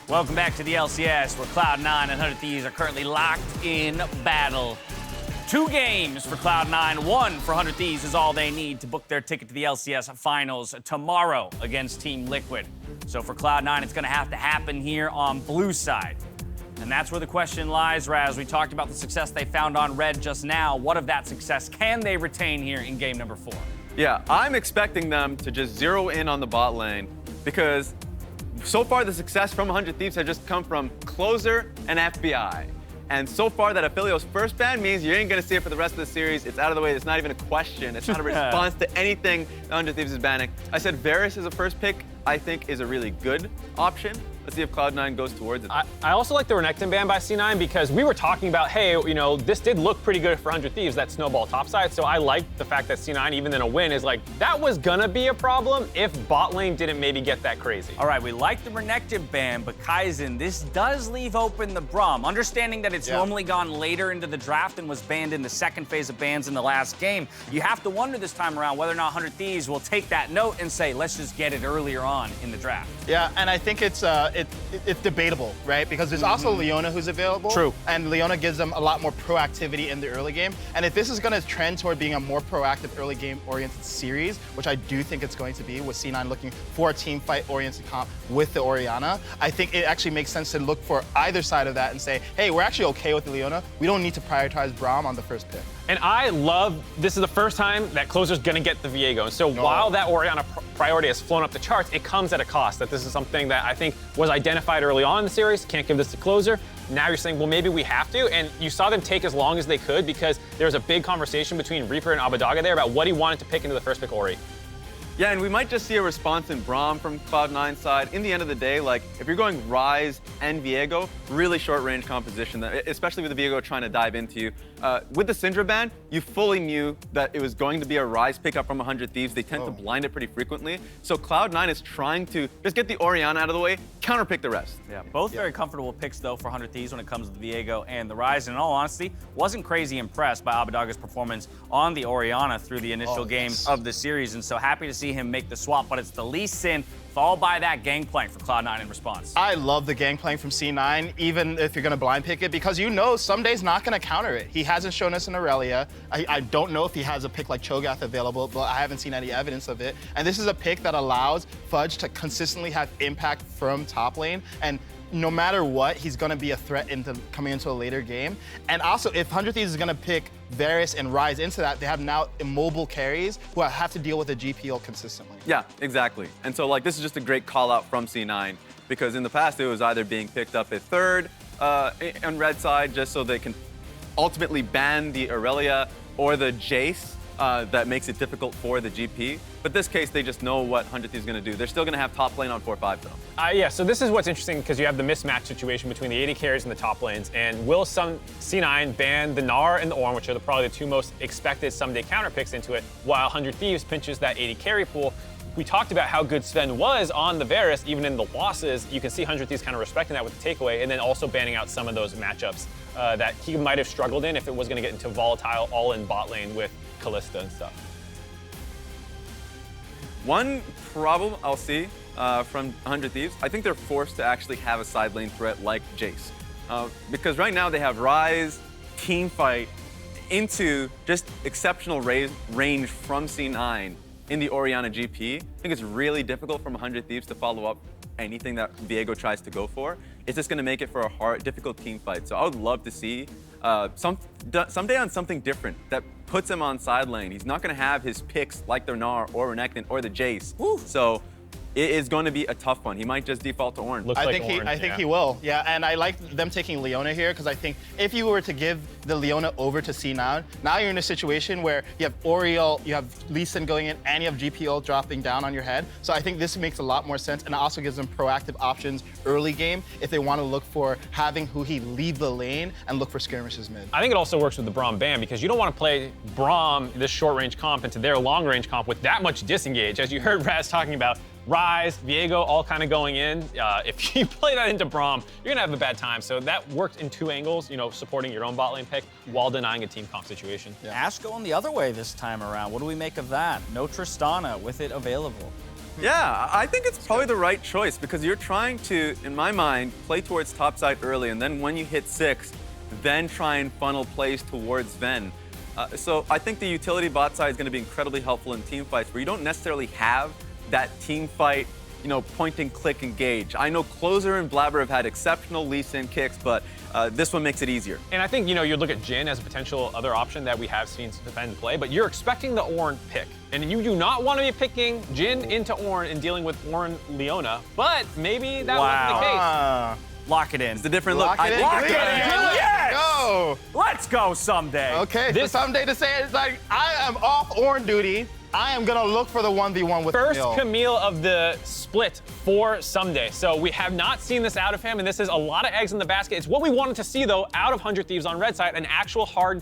Welcome back to the LCS, where Cloud9 and 100 Thieves are currently locked in battle. 2 games for Cloud9, 1 for 100 Thieves is all they need to book their ticket to the LCS Finals tomorrow against Team Liquid. So for Cloud9, it's going to have to happen here on blue side. And that's where the question lies, Raz. We talked about the success they found on red just now. What of that success can they retain here in game number 4? Yeah, I'm expecting them to just zero in on the bot lane because so far the success from 100 Thieves has just come from Closer and FBI. And so far that Affilio's first ban means you ain't gonna see it for the rest of the series. It's out of the way, it's not even a question. It's not a response to anything that 100 Thieves is banning. I said Varus is a first pick, I think is a really good option. Let's see if Cloud9 goes towards it. I also like the Renekton ban by C9 because we were talking about, hey, you know, this did look pretty good for 100 Thieves, that snowball topside. So I like the fact that C9, even in a win, is like, that was gonna be a problem if bot lane didn't maybe get that crazy. All right, we like the Renekton ban, but Kaizen, this does leave open the Braum. Understanding that it's normally gone later into the draft and was banned in the second phase of bans in the last game, you have to wonder this time around whether or not 100 Thieves will take that note and say, let's just get it earlier on in the draft. Yeah, and I think it's debatable, right? Because there's also Leona who's available. True. And Leona gives them a lot more proactivity in the early game. And if this is going to trend toward being a more proactive early game oriented series, which I do think it's going to be, with C9 looking for a team fight oriented comp with the Orianna, I think it actually makes sense to look for either side of that and say, hey, we're actually okay with the Leona. We don't need to prioritize Braum on the first pick. And I love, this is the first time that Closer's gonna get the Viego. And so while that Orianna priority has flown up the charts, it comes at a cost. That this is something that I think was identified early on in the series. Can't give this to Closer. Now you're saying, well, maybe we have to. And you saw them take as long as they could because there was a big conversation between Reaper and Abadaga there about what he wanted to pick into the first pick Ori. Yeah, and we might just see a response in Braum from Cloud9's side. In the end of the day, like, if you're going Ryze and Viego, really short-range composition, especially with the Viego trying to dive into you. With the Syndra ban, you fully knew that it was going to be a Ryze pickup from 100 Thieves. They tend to blind it pretty frequently. So Cloud9 is trying to just get the Orianna out of the way, counterpick the rest. Yeah, both very comfortable picks, though, for 100 Thieves when it comes to the Viego and the Ryze. And in all honesty, wasn't crazy impressed by Abadaga's performance on the Orianna through the initial game of the series. And so happy to see him make the swap, but it's the Lee Sin followed by that Gangplank for Cloud9 in response. I love the Gangplank from C9, even if you're going to blind pick it, because you know someday's not going to counter it. He hasn't shown us an Aurelia. I don't know if he has a pick like Cho'Gath available, but I haven't seen any evidence of it. And this is a pick that allows Fudge to consistently have impact from top lane. And no matter what, he's going to be a threat coming into a later game. And also, if 100 Thieves is going to pick Varus and Ryze into that, they have now immobile carries who have to deal with a GPL consistently. Yeah, exactly. And so, like, this is just a great call out from C9 because in the past, it was either being picked up at third on red side just so they can ultimately ban the Aurelia or the Jace that makes it difficult for the GP. But this case, they just know what 100 Thieves is going to do. They're still going to have top lane on 4-5 though. Yeah, so this is what's interesting because you have the mismatch situation between the AD carries and the top lanes. And will some C9 ban the Gnar and the Ornn, which are probably the 2 most expected someday counter picks into it, while 100 Thieves pinches that AD carry pool? We talked about how good Sven was on the Varus, even in the losses. You can see 100 Thieves kind of respecting that with the takeaway, and then also banning out some of those matchups that he might have struggled in if it was going to get into volatile all-in bot lane with Kalista and stuff. One problem I'll see from 100 Thieves, I think they're forced to actually have a side lane threat like Jace. Because right now they have Ryze, teamfight, into just exceptional range from C9 in the Orianna GP. I think it's really difficult from 100 Thieves to follow up anything that Viego tries to go for. It's just going to make it for a difficult team fight. So I would love to see someday on something different that puts him on side lane. He's not going to have his picks like the Gnar or Renekton or the Jace. Woo. So it is going to be a tough one. He might just default to Ornn. I think he will. Yeah, and I like them taking Leona here because I think if you were to give the Leona over to C9, now you're in a situation where you have Oriel, you have Lee Sin going in, and you have GPL dropping down on your head. So I think this makes a lot more sense, and it also gives them proactive options early game if they want to look for having Huhi leave the lane and look for skirmishes mid. I think it also works with the Braum ban because you don't want to play Braum, this short-range comp, into their long-range comp with that much disengage. As you heard Raz talking about, Ryze, Viego, all kind of going in. If you play that into Braum, you're gonna have a bad time. So that worked in 2 angles, you know, supporting your own bot lane pick while denying a team comp situation. Ash going the other way this time around. What do we make of that? No Tristana with it available. Yeah, I think it's probably the right choice because you're trying to, in my mind, play towards topside early, and then when you hit 6, then try and funnel plays towards Ven. So I think the utility bot side is going to be incredibly helpful in team fights where you don't necessarily have that team fight, point and click engage. I know Closer and Blabber have had exceptional Lee Sin kicks, but this one makes it easier. And I think, you'd look at Jhin as a potential other option that we have seen Ven play, but you're expecting the Ornn pick. And you do not want to be picking Jhin into Ornn and dealing with Ornn Leona, but maybe that wasn't the case. Lock it in. It's a different look. Lock it in. Yes! Go. Let's go someday. Okay, for someday to say it's like, I am off Ornn duty. I am going to look for the 1v1 with First Camille. Camille of the split for Someday. So we have not seen this out of him, and this is a lot of eggs in the basket. It's what we wanted to see, though, out of 100 Thieves on red side, an actual hard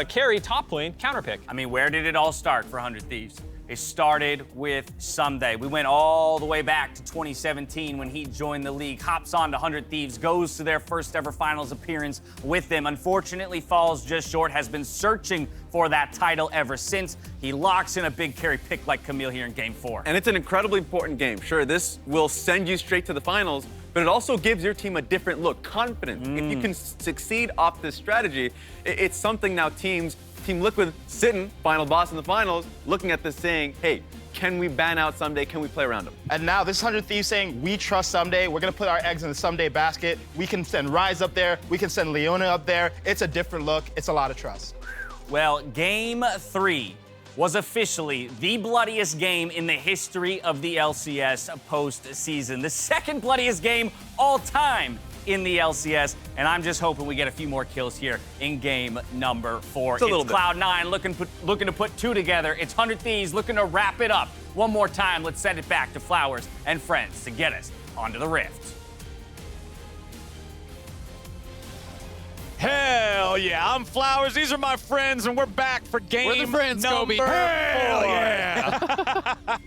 carry top lane counter pick. I mean, where did it all start for 100 Thieves? It started with Someday. We went all the way back to 2017 when he joined the league, hops on to 100 Thieves, goes to their first ever finals appearance with them. Unfortunately, falls just short, has been searching for that title ever since. He locks in a big carry pick like Camille here in game 4. And it's an incredibly important game. Sure, this will send you straight to the finals, but it also gives your team a different look, confidence. If you can succeed off this strategy, it's something now Team Liquid sitting, final boss in the finals, looking at this saying, hey, can we ban out Someday? Can we play around him? And now this 100 Thieves saying, we trust Someday. We're going to put our eggs in the Someday basket. We can send Ryze up there. We can send Leona up there. It's a different look. It's a lot of trust. Well, game 3 was officially the bloodiest game in the history of the LCS postseason. The second bloodiest game all time in the LCS, and I'm just hoping we get a few more kills here in game number 4. It's Cloud9 looking to put 2 together. It's 100 Thieves looking to wrap it up. One more time, let's send it back to Flowers and friends to get us onto the Rift. Hell yeah, I'm Flowers. These are my friends, and we're back for game We're the friends, number 4. Hell yeah.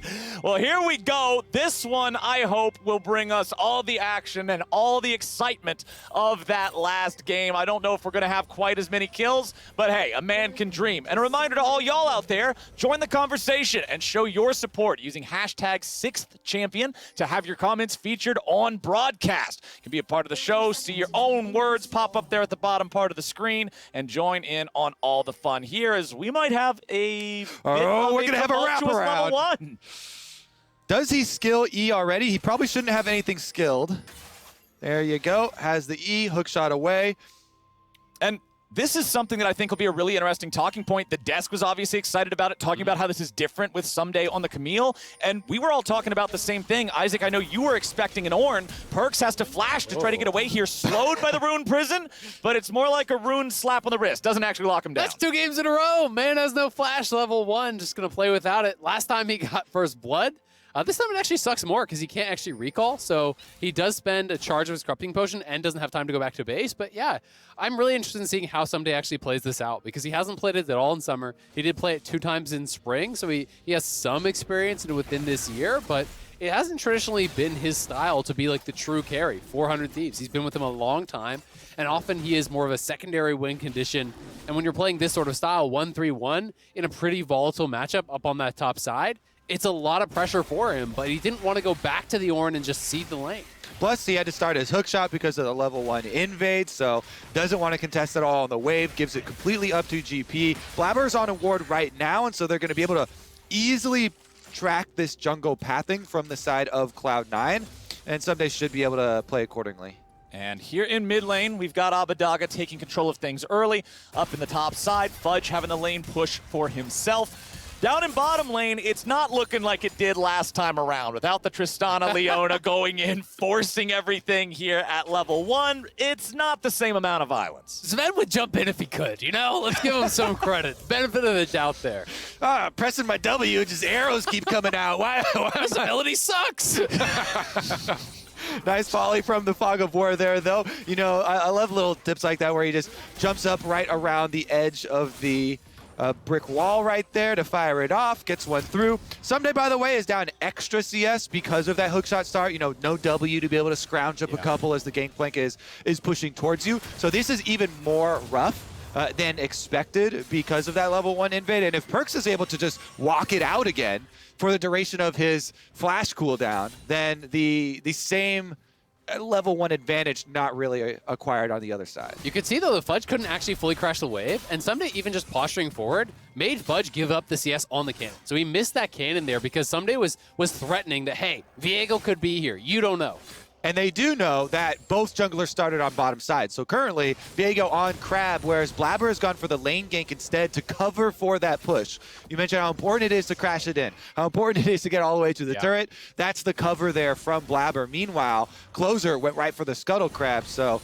Well, here we go. This one, I hope, will bring us all the action and all the excitement of that last game. I don't know if we're going to have quite as many kills, but hey, a man can dream. And a reminder to all y'all out there, join the conversation and show your support using hashtag 6thChampion to have your comments featured on broadcast. You can be a part of the show, see your own words pop up there at the bottom part of the screen, and join in on all the fun here as we might have a we're gonna have a wraparound. level 1. Does he skill E already? He probably shouldn't have anything skilled. There you go. Has the E, hook shot away. And this is something that I think will be a really interesting talking point. The desk was obviously excited about it, talking about how this is different with Someday on the Camille. And we were all talking about the same thing. Isaac, I know you were expecting an Ornn. Perks has to flash to try to get away here, slowed by the Rune Prison, but it's more like a Rune slap on the wrist. Doesn't actually lock him down. That's 2 games in a row. Man has no flash, level 1, just going to play without it. Last time he got first blood. This time it actually sucks more because he can't actually recall, so he does spend a charge of his corrupting potion and doesn't have time to go back to base. But yeah, I'm really interested in seeing how Someday actually plays this out because he hasn't played it at all in summer. He did play it 2 times in spring, so he has some experience within this year, but it hasn't traditionally been his style to be like the true carry, 400 Thieves. He's been with him a long time, and often he is more of a secondary win condition. And when you're playing this sort of style, 1-3-1, in a pretty volatile matchup up on that top side, it's a lot of pressure for him, but he didn't want to go back to the Ornn and just seed the lane. Plus, he had to start his hook shot because of the level 1 invade, so doesn't want to contest at all on the wave, gives it completely up to GP. Blabber's on a ward right now, and so they're going to be able to easily track this jungle pathing from the side of Cloud9, and Someday should be able to play accordingly. And here in mid lane, we've got Abadaga taking control of things early. Up in the top side, Fudge having the lane push for himself. Down in bottom lane, it's not looking like it did last time around. Without the Tristana Leona going in, forcing everything here at level 1, it's not the same amount of violence. Sven would jump in if he could, you know? Let's give him some credit. Benefit of the doubt there. Pressing my W, just arrows keep coming out. Why His ability sucks. Nice volley from the Fog of War there, though. You know, I love little tips like that where he just jumps up right around the edge of the brick wall right there to fire it off, gets one through. Someday, by the way, is down extra CS because of that hookshot start. You know, no W to be able to scrounge up a couple as the gangplank is pushing towards you. So this is even more rough than expected because of that level 1 invade. And if Perkz is able to just walk it out again for the duration of his flash cooldown, then the same level 1 advantage not really acquired on the other side. You could see, though, the Fudge couldn't actually fully crash the wave, and Someday even just posturing forward made Fudge give up the CS on the cannon. So he missed that cannon there because Someday was threatening that, hey, Viego could be here. You don't know. And they do know that both junglers started on bottom side. So currently, Viego on Crab, whereas Blabber has gone for the lane gank instead to cover for that push. You mentioned how important it is to crash it in, how important it is to get all the way to the turret. That's the cover there from Blabber. Meanwhile, Closer went right for the Scuttle Crab, so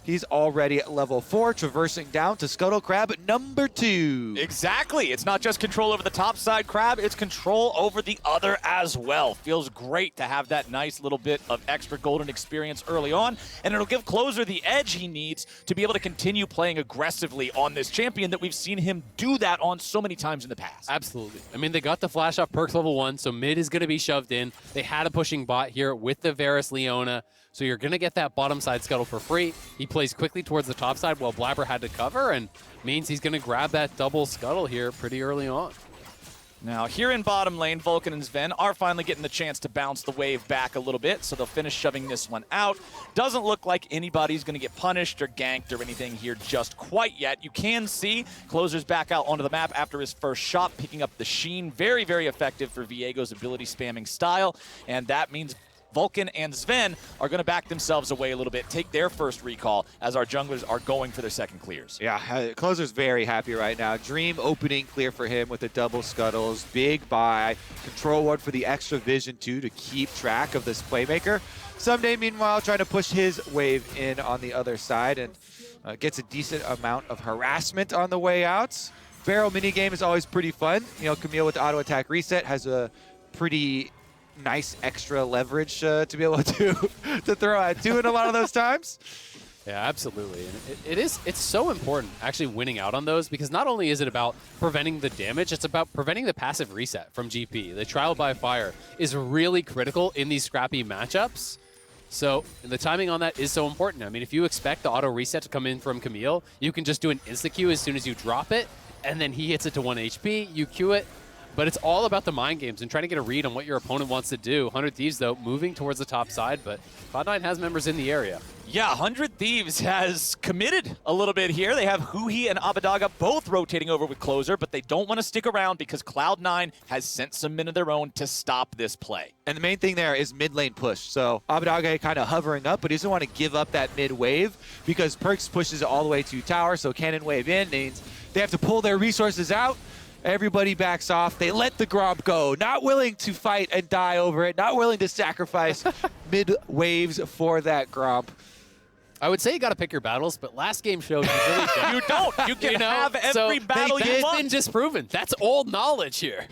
he's already at level 4, traversing down to Scuttle Crab number 2. Exactly. It's not just control over the top side Crab, it's control over the other as well. Feels great to have that nice little bit of extra golden experience early on, and it'll give Closer the edge he needs to be able to continue playing aggressively on this champion that we've seen him do that on so many times in the past. Absolutely. I mean, they got the flash off Perkz level 1, so mid is going to be shoved in. They had a pushing bot here with the Varus Leona, so you're going to get that bottom side scuttle for free. He plays quickly towards the top side while Blabber had to cover, and means he's going to grab that double scuttle here pretty early on. Now, here in bottom lane, Vulcan and Sven are finally getting the chance to bounce the wave back a little bit, so they'll finish shoving this one out. Doesn't look like anybody's going to get punished or ganked or anything here just quite yet. You can see Closer's back out onto the map after his first shot, picking up the Sheen. Very, very effective for Viego's ability spamming style, and that means Vulcan and Sven are going to back themselves away a little bit, take their first recall as our junglers are going for their second clears. Yeah, Closer's very happy right now. Dream opening clear for him with the double scuttles. Big buy. Control ward for the extra vision, too, to keep track of this playmaker. Someday, meanwhile, trying to push his wave in on the other side and gets a decent amount of harassment on the way out. Barrel minigame is always pretty fun. You know, Camille with the auto attack reset has a pretty nice extra leverage to be able to throw at 2 in a lot of those times. Yeah, absolutely. And it's so important actually winning out on those, because not only is it about preventing the damage, it's about preventing the passive reset from GP. The trial by fire is really critical in these scrappy matchups. So the timing on that is so important. I mean, if you expect the auto reset to come in from Camille, you can just do an insta-Q as soon as you drop it, and then he hits it to 1 HP, you Q it. But it's all about the mind games and trying to get a read on what your opponent wants to do. 100 Thieves, though, moving towards the top side, but Cloud9 has members in the area. Yeah, 100 Thieves has committed a little bit here. They have Huhi and Abadaga both rotating over with Closer, but they don't want to stick around because Cloud9 has sent some men of their own to stop this play. And the main thing there is mid lane push. So Abadaga kind of hovering up, but he doesn't want to give up that mid wave because Perkz pushes it all the way to tower, so cannon wave in means they have to pull their resources out. Everybody backs off. They let the Gromp go. Not willing to fight and die over it. Not willing to sacrifice mid waves for that Gromp. I would say you got to pick your battles, but last game showed you really don't. You don't. You can have every battle you That's want. been disproven. That's old knowledge here.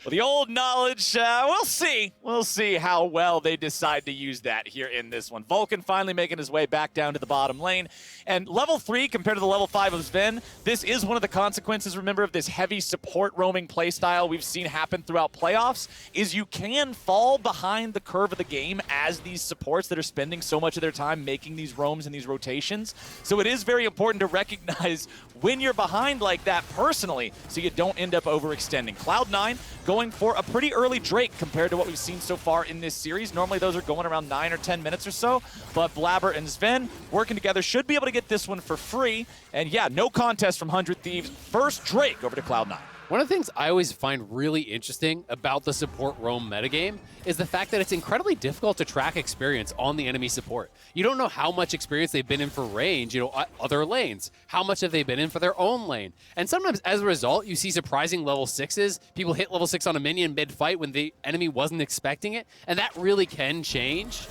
Well, the old knowledge, we'll see. We'll see how well they decide to use that here in this one. Vulcan finally making his way back down to the bottom lane. And level 3 compared to the level 5 of Sven, this is one of the consequences, remember, of this heavy support roaming playstyle we've seen happen throughout playoffs, is you can fall behind the curve of the game as these supports that are spending so much of their time making these roams and these rotations. So it is very important to recognize when you're behind like that personally so you don't end up overextending. Cloud9 going for a pretty early Drake compared to what we've seen so far in this series. Normally those are going around 9 or 10 minutes or so, but Blabber and Sven working together should be able to get this one for free. And yeah, no contest from 100 Thieves. First Drake over to Cloud9. One of the things I always find really interesting about the support roam metagame is the fact that it's incredibly difficult to track experience on the enemy support. You don't know how much experience they've been in for range, other lanes. How much have they been in for their own lane? And sometimes, as a result, you see surprising level 6s. People hit level 6 on a minion mid-fight when the enemy wasn't expecting it, and that really can change.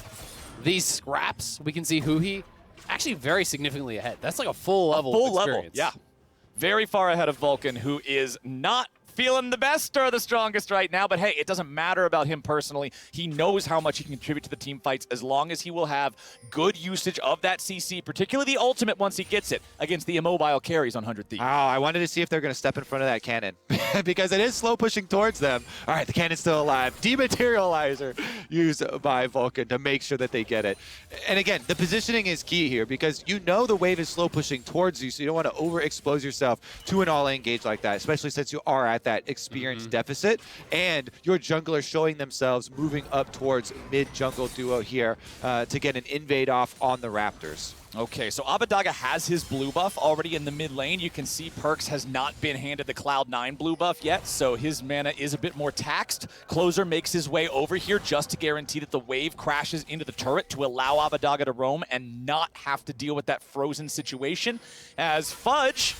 These scraps, we can see Huhi actually very significantly ahead. That's like a full level of experience. Yeah. Very far ahead of Vulcan, who is not feeling the best or the strongest right now, but hey, it doesn't matter about him personally. He knows how much he can contribute to the team fights as long as he will have good usage of that CC, particularly the ultimate once he gets it against the immobile carries on 100 Thieves. Oh, I wanted to see if they're going to step in front of that cannon because it is slow pushing towards them. All right, the cannon's still alive. Dematerializer used by Vulcan to make sure that they get it. And again, the positioning is key here because you know the wave is slow pushing towards you, so you don't want to overexpose yourself to an all-in engage like that, especially since you are at that experience deficit and your jungler showing themselves moving up towards mid-jungle duo here to get an invade off on the Raptors. Okay, so Abadaga has his blue buff already in the mid lane. You can see Perks has not been handed the Cloud9 blue buff yet, so his mana is a bit more taxed. Closer makes his way over here just to guarantee that the wave crashes into the turret to allow Abadaga to roam and not have to deal with that frozen situation. As Fudge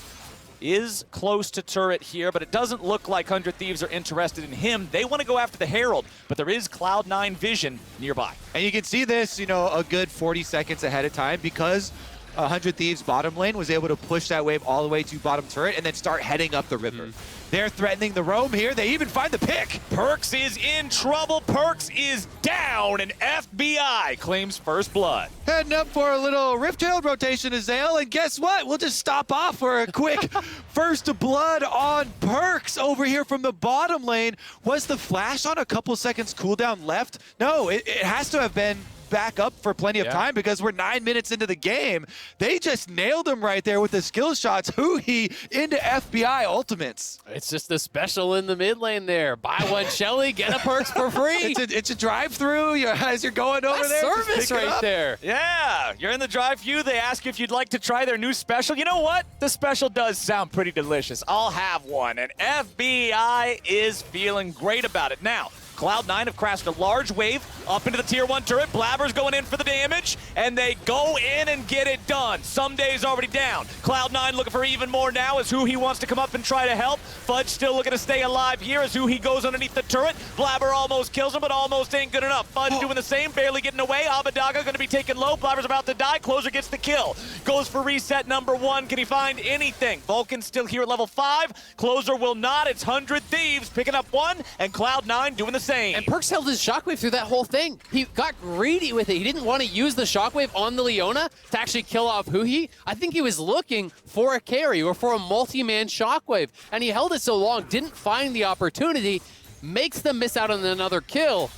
is close to turret here, but it doesn't look like 100 Thieves are interested in him. They want to go after the Herald, but there is Cloud9 vision nearby. And you can see this, you know, a good 40 seconds ahead of time because 100 Thieves bottom lane was able to push that wave all the way to bottom turret and then start heading up the river. They're threatening the roam here. They even find the pick. Perks is in trouble. Perks is down, and FBI claims first blood. Heading up for a little Rift-tailed rotation to Zale, and guess what? We'll just stop off for a quick first blood on Perks over here from the bottom lane. Was the flash on a couple seconds cooldown left? No, it has to have been back up for plenty of time because we're 9 minutes into the game. They just nailed him right there with the skill shots. Huhi into FBI ultimates. It's just a special in the mid lane there. Buy one Shelly, get a Perks for free. It's a drive-through as you're going over That's there. service right there. Yeah, you're in the drive-thru. They ask if you'd like to try their new special. You know what? The special does sound pretty delicious. I'll have one, and FBI is feeling great about it. Now, Cloud9 have crashed a large wave up into the tier 1 turret. Blabber's going in for the damage, and they go in and get it done. Someday's already down. Cloud9 looking for even more now as Huhi wants to come up and try to help. Fudge still looking to stay alive here as Huhi goes underneath the turret. Blabber almost kills him, but almost ain't good enough. Fudge doing the same, barely getting away. Abadaga going to be taken low. Blabber's about to die. Closer gets the kill. Goes for reset number 1. Can he find anything? Vulcan's still here at level 5. Closer will not. It's 100 Thieves picking up 1, and Cloud9 doing the same. And Perks held his shockwave through that whole thing. He got greedy with it. He didn't want to use the shockwave on the Leona to actually kill off Huhi. I think he was looking for a carry or for a multi-man shockwave, and he held it so long, didn't find the opportunity, makes them miss out on another kill.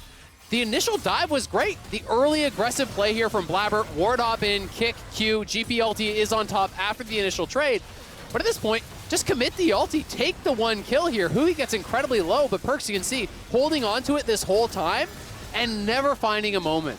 The initial dive was great. The early aggressive play here from Blabber, ward up in, kick, Q, GP ulti is on top after the initial trade. But at this point, just commit the ulti, take the 1 kill here. Huhi gets incredibly low, but Perks, you can see, holding on to it this whole time and never finding a moment.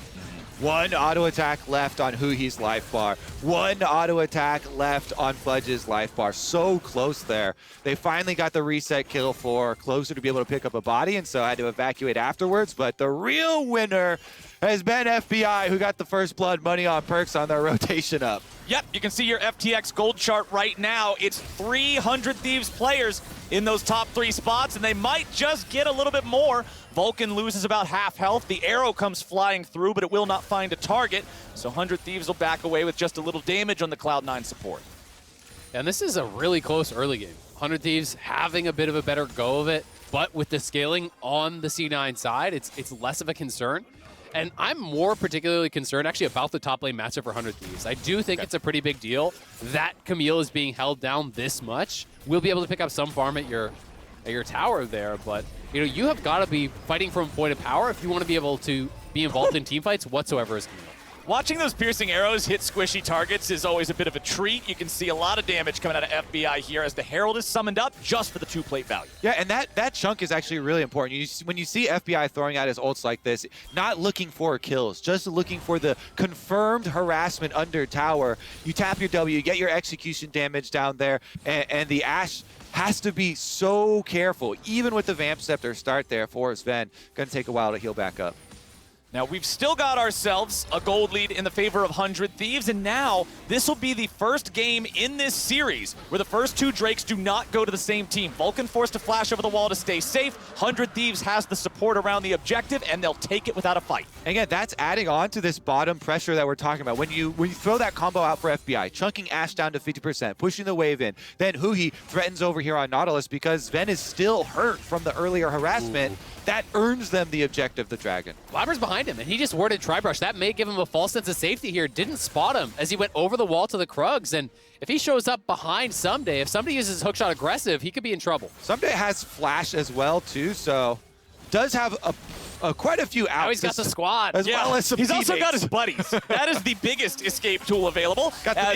1 auto attack left on Huhi's life bar. 1 auto attack left on Fudge's life bar. So close there. They finally got the reset kill for Closer to be able to pick up a body, and so had to evacuate afterwards. But the real winner has been FBI, who got the first blood money on Perks on their rotation up. Yep, you can see your FTX gold chart right now. It's 300 Thieves players in those top 3 spots, and they might just get a little bit more. Vulcan loses about half health. The arrow comes flying through, but it will not find a target. So 100 Thieves will back away with just a little damage on the Cloud9 support. And this is a really close early game. 100 Thieves having a bit of a better go of it, but with the scaling on the C9 side, it's less of a concern. And I'm more particularly concerned actually about the top lane matchup for 100 Thieves. I do think it's a pretty big deal that Camille is being held down this much. We'll be able to pick up some farm at your tower there, but you know, you have got to be fighting from a point of power if you want to be able to be involved in team fights whatsoever as Camille. Watching those piercing arrows hit squishy targets is always a bit of a treat. You can see a lot of damage coming out of FBI here as the Herald is summoned up just for the 2-plate value. Yeah, and that chunk is actually really important. When you see FBI throwing out his ults like this, not looking for kills, just looking for the confirmed harassment under tower, you tap your W, you get your execution damage down there, and the Ashe has to be so careful. Even with the Vamp Scepter start there for Sven, gonna take a while to heal back up. Now, we've still got ourselves a gold lead in the favor of 100 Thieves, and now this will be the first game in this series where the first two Drakes do not go to the same team. Vulcan forced to flash over the wall to stay safe. 100 Thieves has the support around the objective, and they'll take it without a fight. Again, that's adding on to this bottom pressure that we're talking about. When you throw that combo out for FBI, chunking Ashe down to 50%, pushing the wave in, then Huhi threatens over here on Nautilus because Sven is still hurt from the earlier harassment. Ooh. That earns them the objective, the Dragon. Blabber's behind him, and he just warded Tribrush. That may give him a false sense of safety here. Didn't spot him as he went over the wall to the Krugs, and if he shows up behind Someday, if somebody uses hookshot aggressive, he could be in trouble. Someday has flash as well, too, so does have quite a few outs. Now he's got the squad. As well as some He's teammates. also got his buddies. That is the biggest escape tool available.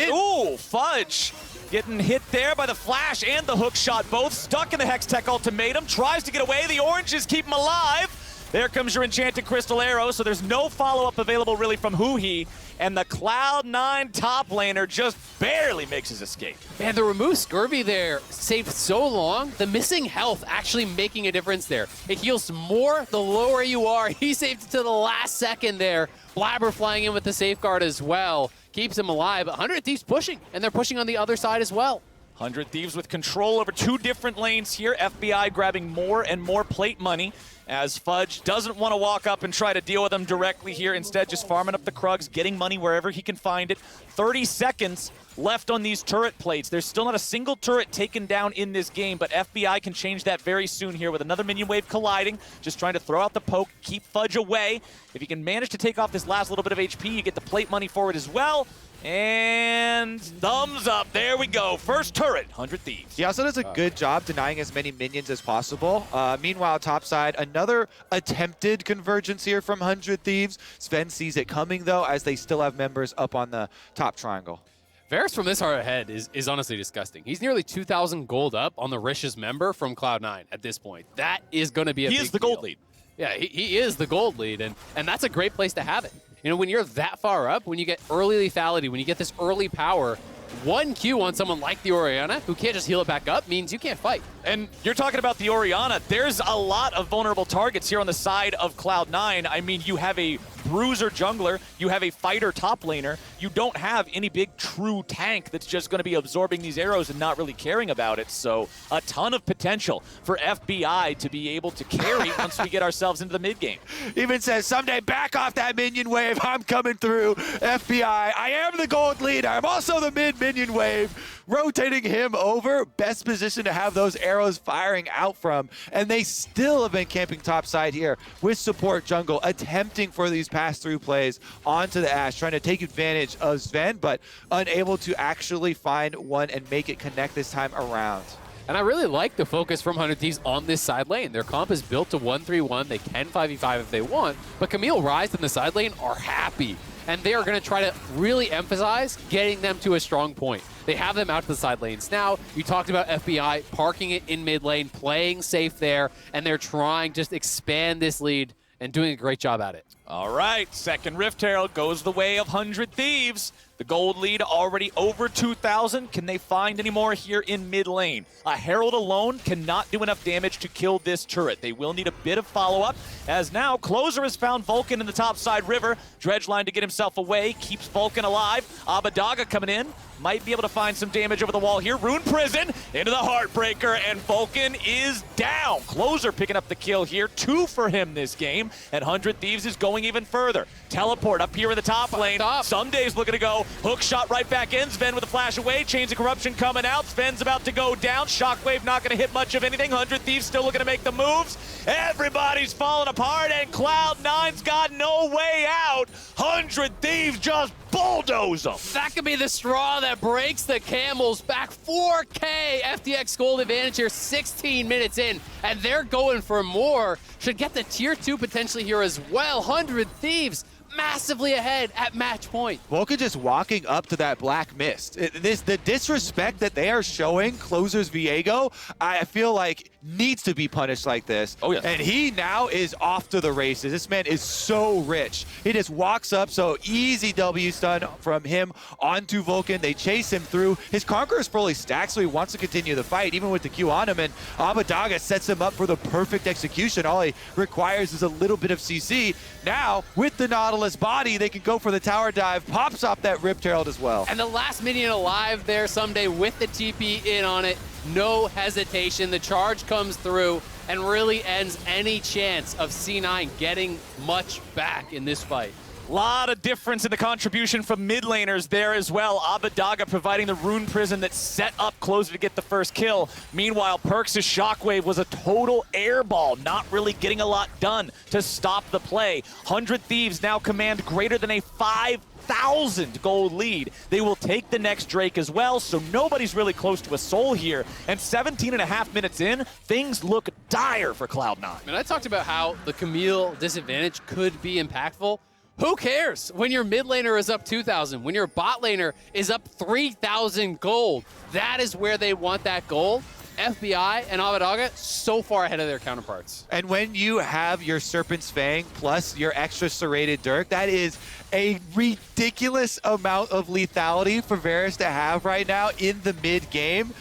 Ooh, Fudge getting hit there by the flash and the hook shot, both stuck in the Hextech ultimatum. Tries to get away. The oranges keep him alive. There comes your enchanted crystal arrow, so there's no follow-up available really from Huhi, and the Cloud9 top laner just barely makes his escape. Man, the remove Scurvy there saved so long. The missing health actually making a difference there. It heals more the lower you are. He saved it to the last second there. Blabber flying in with the safeguard as well. Keeps him alive. 100 Thieves pushing, and they're pushing on the other side as well. 100 Thieves with control over two different lanes here. FBI grabbing more and more plate money as Fudge doesn't want to walk up and try to deal with them directly here. Instead, just farming up the Krugs, getting money wherever he can find it. 30 seconds left on these turret plates. There's still not a single turret taken down in this game, but FBI can change that very soon here with another minion wave colliding, just trying to throw out the poke, keep Fudge away. If you can manage to take off this last little bit of HP, you get the plate money for it as well. And thumbs up. There we go. First turret, 100 Thieves. He also does a good job denying as many minions as possible. Meanwhile, topside, another attempted convergence here from 100 Thieves. Sven sees it coming, though, as they still have members up on the top triangle. Varus from this far ahead is honestly disgusting. He's nearly 2,000 gold up on the Rish's member from Cloud9 at this point. That is going to be a big deal. He is the gold lead. Yeah, he is the gold lead, and that's a great place to have it. You know, when you're that far up, when you get early lethality, when you get this early power, 1 Q on someone like the Orianna, who can't just heal it back up, means you can't fight. And you're talking about the Orianna. There's a lot of vulnerable targets here on the side of Cloud9. I mean, you have a bruiser jungler, you have a fighter top laner, you don't have any big true tank that's just going to be absorbing these arrows and not really caring about it. So a ton of potential for FBI to be able to carry once we get ourselves into the mid game. Even says, someday back off that minion wave. I'm coming through. FBI, I am the gold leader. I'm also the mid-minion wave. Rotating him over, best position to have those arrows firing out from. And they still have been camping topside here with support jungle, attempting for these pass-through plays onto the Ashe, trying to take advantage of Sven, but unable to actually find one and make it connect this time around. And I really like the focus from 100 Thieves on this side lane. Their comp is built to 1-3-1. They can 5v5 if they want, but Camille Rise in the side lane are happy. And they are going to try to really emphasize getting them to a strong point. They have them out to the side lanes now. You talked about FBI parking it in mid lane, playing safe there, and they're trying to just expand this lead and doing a great job at it. All right, second Rift Herald goes the way of 100 Thieves. The gold lead already over 2,000. Can they find any more here in mid lane? A Herald alone cannot do enough damage to kill this turret. They will need a bit of follow-up, as now Closer has found Vulcan in the topside river. Dredgeline to get himself away, keeps Vulcan alive. Abadaga coming in, might be able to find some damage over the wall here. Rune Prison into the Heartbreaker, and Vulcan is down. Closer picking up the kill here. 2 for him this game, and 100 Thieves is going even further. Teleport up here in the top lane. Someday's looking to go. Hook shot right back in. Sven with a flash away. Chains of Corruption coming out. Sven's about to go down. Shockwave not going to hit much of anything. 100 Thieves still looking to make the moves. Everybody's falling apart, and Cloud9's got no way out. 100 Thieves just bulldoze them. That could be the straw that breaks the camel's back. 4K FTX gold advantage here, 16 minutes in, and they're going for more. Should get the tier 2 potentially here as well. 100 Thieves massively ahead at match point. Vulcan just walking up to that black mist. The disrespect that they are showing Closer's Viego, I feel like needs to be punished like this. Oh, yeah. And he now is off to the races. This man is so rich. He just walks up, so easy W stun from him onto Vulcan. They chase him through. His Conqueror is fully stacked, so he wants to continue the fight, even with the Q on him. And Abadaga sets him up for the perfect execution. All he requires is a little bit of CC. Now, with the Nautilus body, they can go for the tower dive. Pops off that Ripped Herald as well. And the last minion alive there someday with the TP in on it. No hesitation. The charge comes through and really ends any chance of C9 getting much back in this fight. Lot of difference in the contribution from mid laners there as well. Abadaga providing the rune prison that set up Closer to get the first kill. Meanwhile, Perks' shockwave was a total airball, not really getting a lot done to stop the play. 100 Thieves now command greater than a 5,000 gold lead. They will take the next Drake as well, so nobody's really close to a soul here. And 17.5 minutes in, things look dire for Cloud9. And I talked about how the Camille disadvantage could be impactful. Who cares when your mid laner is up 2,000, when your bot laner is up 3,000 gold? That is where they want that gold. FBI and Abadaga so far ahead of their counterparts. And when you have your Serpent's Fang plus your extra serrated Dirk, that is a ridiculous amount of lethality for Varus to have right now in the mid game.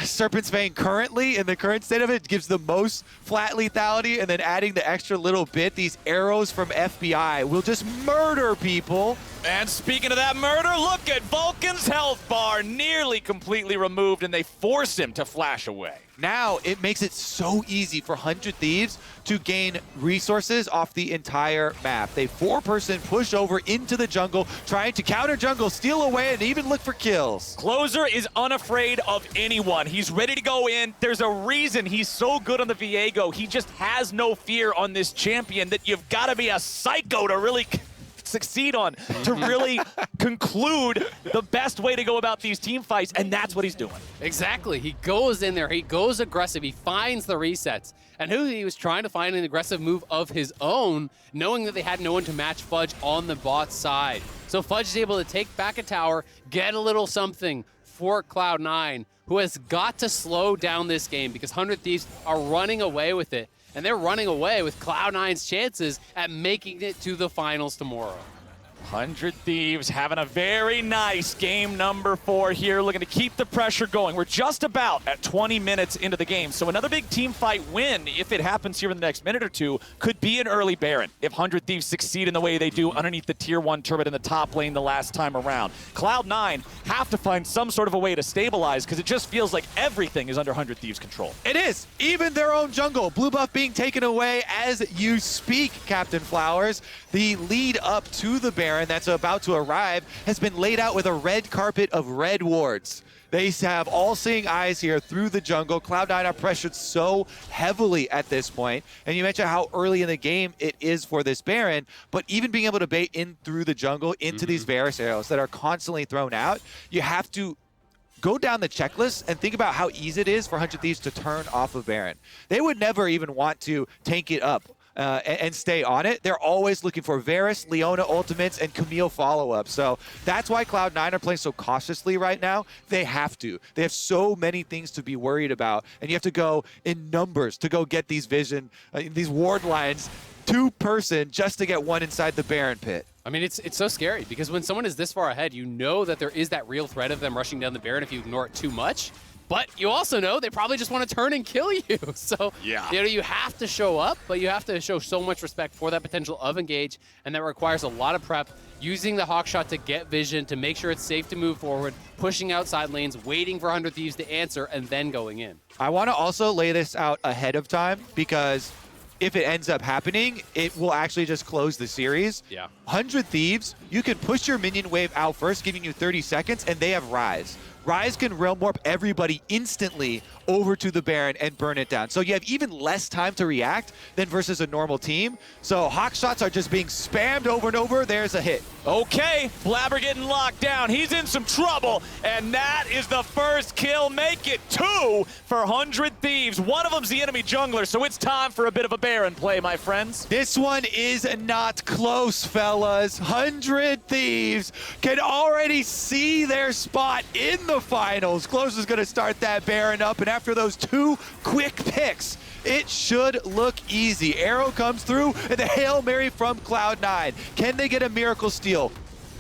Serpent's Fang currently, in the current state of it, gives the most flat lethality, and then adding the extra little bit, these arrows from FBI will just murder people. And speaking of that murder, look at Vulcan's health bar nearly completely removed, and they force him to flash away. Now it makes it so easy for 100 Thieves to gain resources off the entire map. They 4-person push over into the jungle, trying to counter jungle, steal away, and even look for kills. Closer is unafraid of anyone. He's ready to go in. There's a reason he's so good on the Viego. He just has no fear on this champion that you've got to be a psycho to really succeed on, to really conclude the best way to go about these team fights, and that's what he's doing. Exactly. He goes in there, he goes aggressive, he finds the resets. And who he was trying to find an aggressive move of his own, knowing that they had no one to match Fudge on the bot side. So Fudge is able to take back a tower, get a little something for Cloud9, who has got to slow down this game because 100 Thieves are running away with it. And they're running away with Cloud9's chances at making it to the finals tomorrow. 100 Thieves having a very nice game number 4 here, looking to keep the pressure going. We're just about at 20 minutes into the game, so another big team fight win, if it happens here in the next minute or two, could be an early Baron if 100 Thieves succeed in the way they do underneath the Tier 1 turret in the top lane the last time around. Cloud9 have to find some sort of a way to stabilize because it just feels like everything is under 100 Thieves' control. It is. Even their own jungle. Blue buff being taken away as you speak, Captain Flowers. The lead up to the Baron that's about to arrive has been laid out with a red carpet of red wards. They have all-seeing eyes here through the jungle. Cloud9 are pressured so heavily at this point. And you mentioned how early in the game it is for this Baron, but even being able to bait in through the jungle into these Varus arrows that are constantly thrown out, you have to go down the checklist and think about how easy it is for 100 Thieves to turn off of Baron. They would never even want to tank it up and stay on it. They're always looking for Varus, Leona ultimates, and Camille follow-ups. So that's why Cloud9 are playing so cautiously right now. They have to. They have so many things to be worried about, and you have to go in numbers to go get these vision, these ward lines, 2-person just to get one inside the Baron pit. I mean, it's so scary because when someone is this far ahead, you know that there is that real threat of them rushing down the Baron if you ignore it too much. But you also know they probably just want to turn and kill you. So, yeah, you know, you have to show up, but you have to show so much respect for that potential of engage, and that requires a lot of prep, using the hawk shot to get vision, to make sure it's safe to move forward, pushing outside lanes, waiting for 100 Thieves to answer, and then going in. I want to also lay this out ahead of time because if it ends up happening, it will actually just close the series. Yeah. 100 Thieves, you can push your minion wave out first, giving you 30 seconds, and they have Rise. Ryze can realm warp everybody instantly over to the Baron and burn it down. So you have even less time to react than versus a normal team. So Hawk shots are just being spammed over and over. There's a hit. Okay, Blabber getting locked down. He's in some trouble, and that is the first kill. Make it 2 for 100 Thieves. One of them's the enemy jungler, so it's time for a bit of a Baron play, my friends. This one is not close, fellas. 100 Thieves can already see their spot in the finals. Close is going to start that Baron up, and after those 2 quick picks, it should look easy. Arrow comes through, and the Hail Mary from Cloud9. Can they get a miracle steal?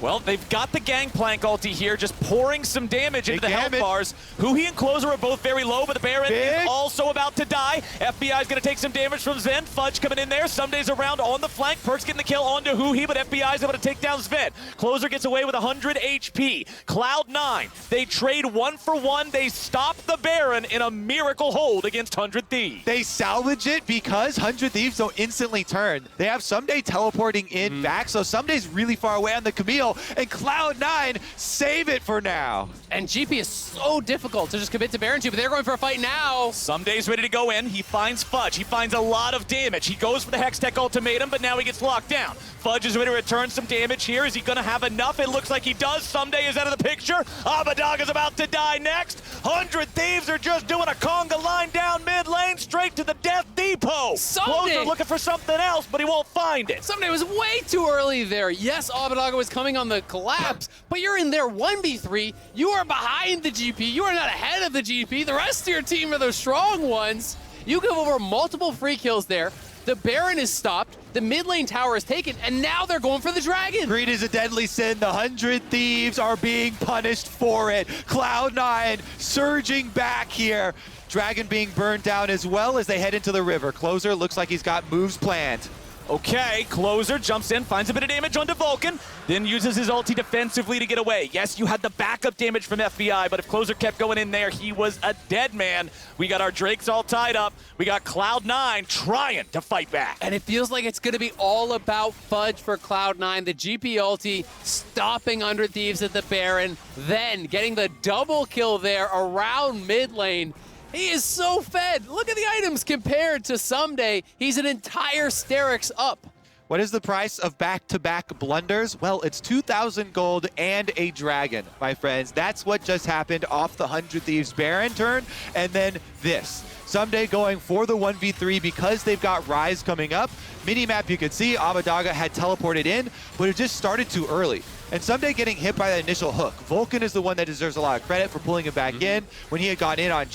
Well, they've got the Gangplank ulti here, just pouring some damage into the health bars. Huhi and Closer are both very low, but the Baron is also about to die. FBI is going to take some damage from Zen. Fudge coming in there. Sunday's around on the flank. Perks getting the kill onto Huhi, but FBI is able to take down Sven. Closer gets away with 100 HP. Cloud9, they trade 1 for 1. They stop the Baron in a miracle hold against 100 Thieves. They salvage it because 100 Thieves don't instantly turn. They have Someday teleporting in back, so Someday's really far away on the Camille, and Cloud9 save it for now. And GP is so difficult to just commit to Baron 2, but they're going for a fight now. Sunday's ready to go in. He finds Fudge. He finds a lot of damage. He goes for the Hextech ultimatum, but now he gets locked down. Fudge is ready to return some damage here. Is he going to have enough? It looks like he does. Someday is out of the picture. Abadaga's about to die next. 100 Thieves are just doing a conga line down mid lane, straight to the Death Depot. Closer looking for something else, but he won't find it. Someday was way too early there. Yes, Abadaga was coming on the collapse, but you're in there 1v3. You are behind the GP. You are not ahead of the GP. The rest of your team are the strong ones. You give over multiple free kills there. The Baron is stopped. The mid lane tower is taken, and now they're going for the dragon. Greed is a deadly sin. The 100 Thieves are being punished for it. Cloud9 surging back here. Dragon being burned down as well as they head into the river. Closer looks like he's got moves planned. Okay, Closer jumps in, finds a bit of damage onto Vulcan, then uses his ulti defensively to get away. Yes, you had the backup damage from FBI, but if Closer kept going in there, he was a dead man. We got our Drakes all tied up. We got Cloud9 trying to fight back. And it feels like it's going to be all about Fudge for Cloud9. The GP ulti stopping 100 Thieves at the Baron, then getting the double kill there around mid lane. He is so fed. Look at the items compared to Someday. He's an entire Sterix up. What is the price of back-to-back blunders? Well, it's 2,000 gold and a dragon, my friends. That's what just happened off the 100 Thieves Baron turn. And then this. Someday going for the 1v3 because they've got Ryze coming up. Minimap, you could see Abadaga had teleported in, but it just started too early. And Someday getting hit by that initial hook. Vulcan is the one that deserves a lot of credit for pulling him back in. When he had gone in on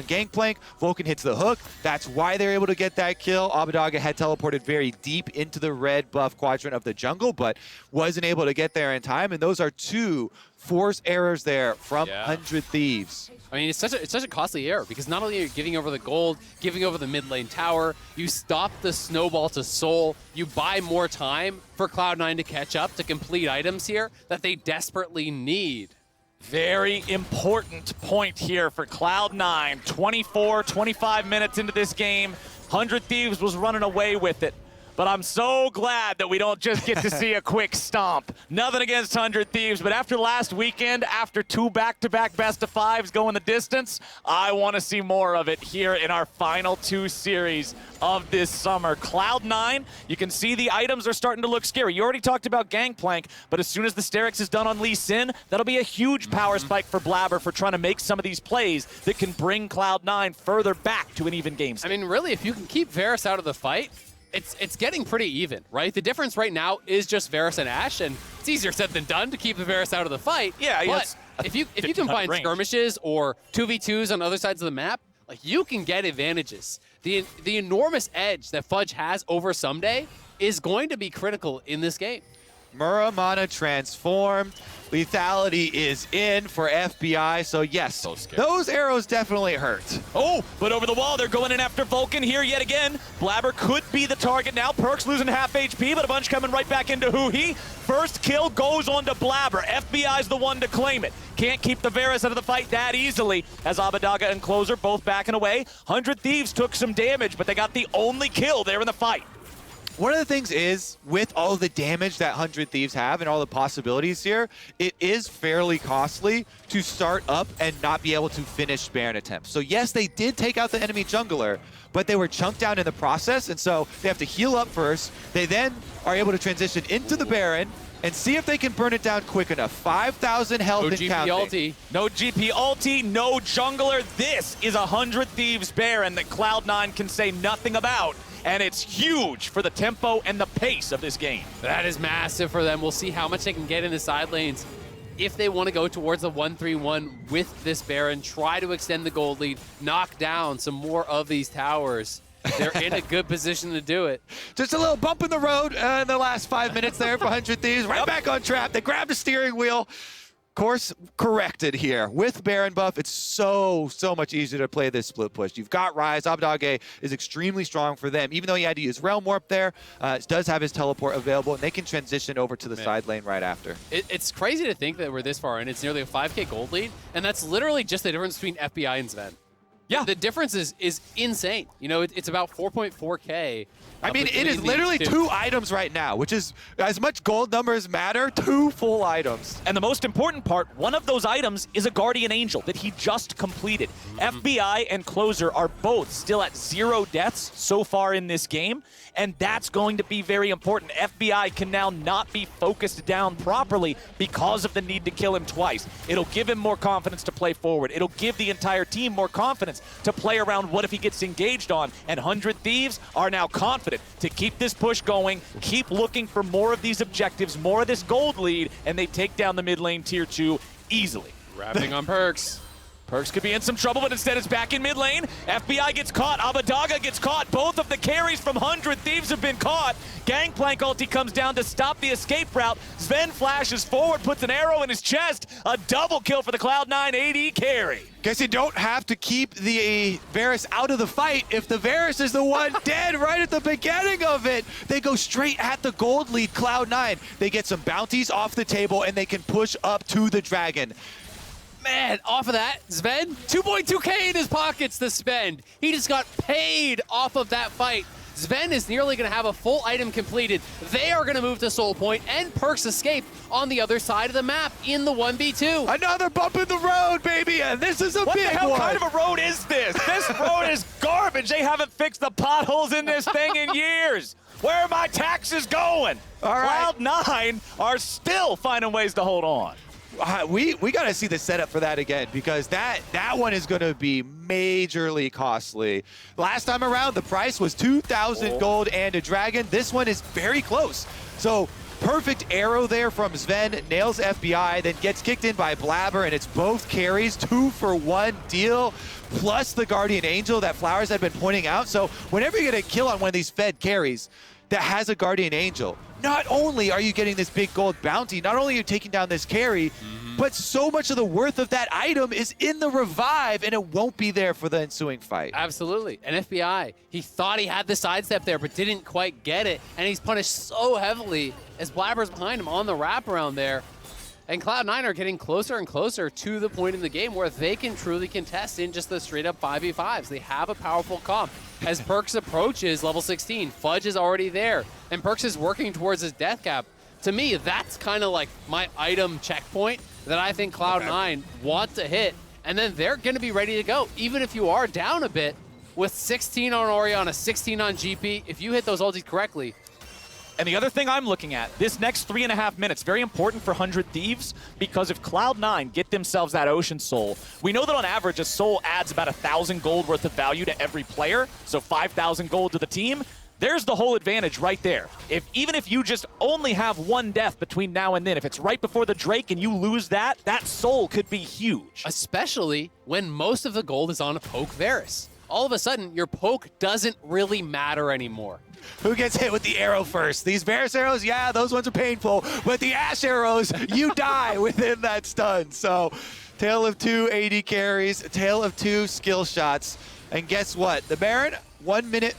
Gangplank, Vulcan hits the hook. That's why they're able to get that kill. Abadaga had teleported very deep into the red buff quadrant of the jungle, but wasn't able to get there in time. And those are 2 force errors there from 100 Thieves. I mean, it's such a costly error because not only are you giving over the gold, giving over the mid lane tower, you stop the snowball to soul, you buy more time for Cloud9 to catch up to complete items here that they desperately need. Very important point here for Cloud9. 24, 25 minutes into this game, 100 Thieves was running away with it. But I'm so glad that we don't just get to see a quick stomp. Nothing against 100 Thieves, but after last weekend, after 2 back-to-back best-of-5s going the distance, I want to see more of it here in our final 2 series of this summer. Cloud9, you can see the items are starting to look scary. You already talked about Gangplank, but as soon as the Sterix is done on Lee Sin, that'll be a huge power spike for Blabber for trying to make some of these plays that can bring Cloud9 further back to an even game state. I mean, really, if you can keep Varus out of the fight, it's getting pretty even, right? The difference right now is just Varus and Ashe, and it's easier said than done to keep the Varus out of the fight. Yeah, but if you can find skirmishes or 2v2s on other sides of the map, like you can get advantages. The enormous edge that Fudge has over Someday is going to be critical in this game. Muramana transformed. Lethality is in for FBI, so yes, those arrows definitely hurt. Oh, but over the wall, they're going in after Vulcan here yet again. Blabber could be the target now. Perks losing half HP, but a bunch coming right back into Huhi. First kill goes on to Blabber. FBI's the one to claim it. Can't keep the Varus out of the fight that easily as Abadaga and Closer both backing away. 100 Thieves took some damage, but they got the only kill there in the fight. one of the things is, with all of the damage that 100 Thieves have and all the possibilities here, it is fairly costly to start up and not be able to finish Baron attempts. So yes, they did take out the enemy jungler, but they were chunked down in the process, and so they have to heal up first. They then are able to transition into the Baron and see if they can burn it down quick enough. 5,000 health and counting. ulti. No GP ulti, no jungler. This is 100 Thieves Baron that Cloud9 can say nothing about. And it's huge for the tempo and the pace of this game. That is massive for them. We'll see how much they can get in the side lanes. If they want to go towards the 1-3-1 with this Baron, try to extend the gold lead, knock down some more of these towers. They're in a good position to do it. Just a little bump in the road in the last 5 minutes there for 100 Thieves. Right back on trap. They grab the steering wheel. Course corrected here. With Baron buff, it's so much easier to play this split push. You've got Ryze. Abbedagge is extremely strong for them. Even though he had to use Realm Warp there, does have his teleport available, and they can transition over to the side lane right after. It's crazy to think that we're this far in. It's nearly a 5K gold lead, and that's literally just the difference between FBI and Sven. Yeah. The difference is insane. You know, it's about 4.4K. I mean, it is between literally these 2 items right now, which is, as much gold numbers matter, 2 full items. And the most important part, one of those items is a Guardian Angel that he just completed. FBI and Closer are both still at 0 deaths so far in this game, and that's going to be very important. FBI can now not be focused down properly because of the need to kill him twice. It'll give him more confidence to play forward. It'll give the entire team more confidence to play around what if he gets engaged on, and 100 Thieves are now confident to keep this push going, keep looking for more of these objectives, more of this gold lead, and they take down the mid lane tier 2 easily. Wrapping on Perks. Perks could be in some trouble, but instead it's back in mid lane. FBI gets caught, Abbedagge gets caught. Both of the carries from 100 Thieves have been caught. Gangplank ulti comes down to stop the escape route. Sven flashes forward, puts an arrow in his chest. A double kill for the Cloud9 AD carry. Guess you don't have to keep the Varus out of the fight if the Varus is the one dead right at the beginning of it. They go straight at the gold lead, Cloud9. They get some bounties off the table, and they can push up to the dragon. Man, off of that, Sven, 2.2K in his pockets to spend. He just got paid off of that fight. Sven is nearly going to have a full item completed. They are going to move to Soul Point, and Perks escape on the other side of the map in the 1v2. Another bump in the road, baby, and this is a What big the hell one. kind of a road is this? This road is garbage. They haven't fixed the potholes in this thing in years. Where are my taxes going? All right. Cloud9 are still finding ways to hold on. We got to see the setup for that again, because that one is going to be majorly costly. Last time around, the price was 2,000 gold and a dragon. This one is very close. So perfect arrow there from Sven, nails FBI, then gets kicked in by Blabber, and it's both carries, 2-for-1 deal, plus the Guardian Angel that Flowers had been pointing out. So whenever you get a kill on one of these fed carries that has a Guardian Angel, not only are you getting this big gold bounty, not only are you taking down this carry, but so much of the worth of that item is in the revive, and it won't be there for the ensuing fight. Absolutely. And FBI, he thought he had the sidestep there, but didn't quite get it. And he's punished so heavily as Blabber's behind him on the wraparound there. And Cloud9 are getting closer and closer to the point in the game where they can truly contest in just the straight-up 5v5s. They have a powerful comp. As Perks approaches level 16, Fudge is already there, and Perks is working towards his death cap. To me, that's kind of like my item checkpoint that I think Cloud9 want to hit, and then they're going to be ready to go. Even if you are down a bit, with 16 on Orianna, 16 on GP, if you hit those ultis correctly. And the other thing I'm looking at, this next 3.5 minutes, very important for 100 Thieves, because if Cloud9 get themselves that Ocean Soul, we know that on average a soul adds about 1,000 gold worth of value to every player, so 5,000 gold to the team. There's the whole advantage right there. Even if you just only have one death between now and then, if it's right before the Drake and you lose that, that soul could be huge. Especially when most of the gold is on a poke Varus. All of a sudden, your poke doesn't really matter anymore. Who gets hit with the arrow first? These Varus arrows, yeah, those ones are painful, but the Ashe arrows, you die within that stun. So, tale of 2 AD carries, tale of 2 skill shots. And guess what? The Baron, 1 minute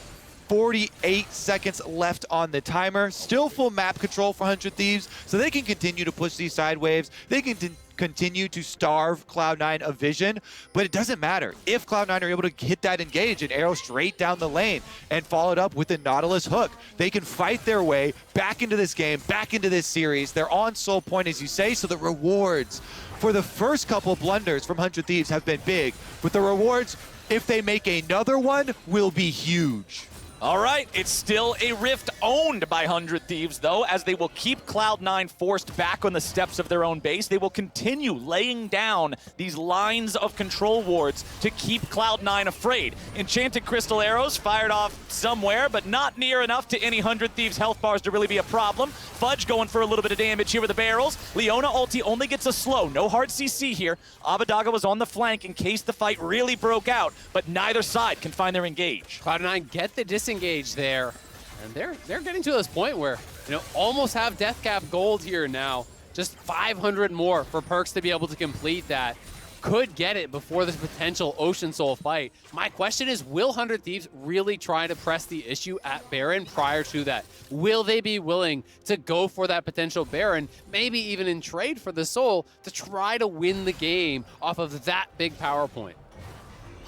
48 seconds left on the timer. Still full map control for 100 Thieves, so they can continue to push these side waves. They can continue to starve Cloud9 of vision, but it doesn't matter. If Cloud9 are able to hit that engage and arrow straight down the lane and follow it up with the Nautilus hook, they can fight their way back into this game, back into this series. They're on soul point, as you say, so the rewards for the first couple blunders from 100 Thieves have been big, but the rewards, if they make another one, will be huge. All right, it's still a Rift owned by 100 Thieves, though, as they will keep Cloud9 forced back on the steps of their own base. They will continue laying down these lines of control wards to keep Cloud9 afraid. Enchanted Crystal Arrows fired off somewhere, but not near enough to any 100 Thieves health bars to really be a problem. Fudge going for a little bit of damage here with the barrels. Leona ulti only gets a slow. No hard CC here. Abadaga was on the flank in case the fight really broke out, but neither side can find their engage. Cloud9 get the disengage there, and they're getting to this point where, almost have death cap gold here now. Just 500 more for Perks to be able to complete that. Could get it before this potential Ocean Soul fight. My question is, will 100 Thieves really try to press the issue at Baron prior to that? Will they be willing to go for that potential Baron, maybe even in trade for the Soul, to try to win the game off of that big power point?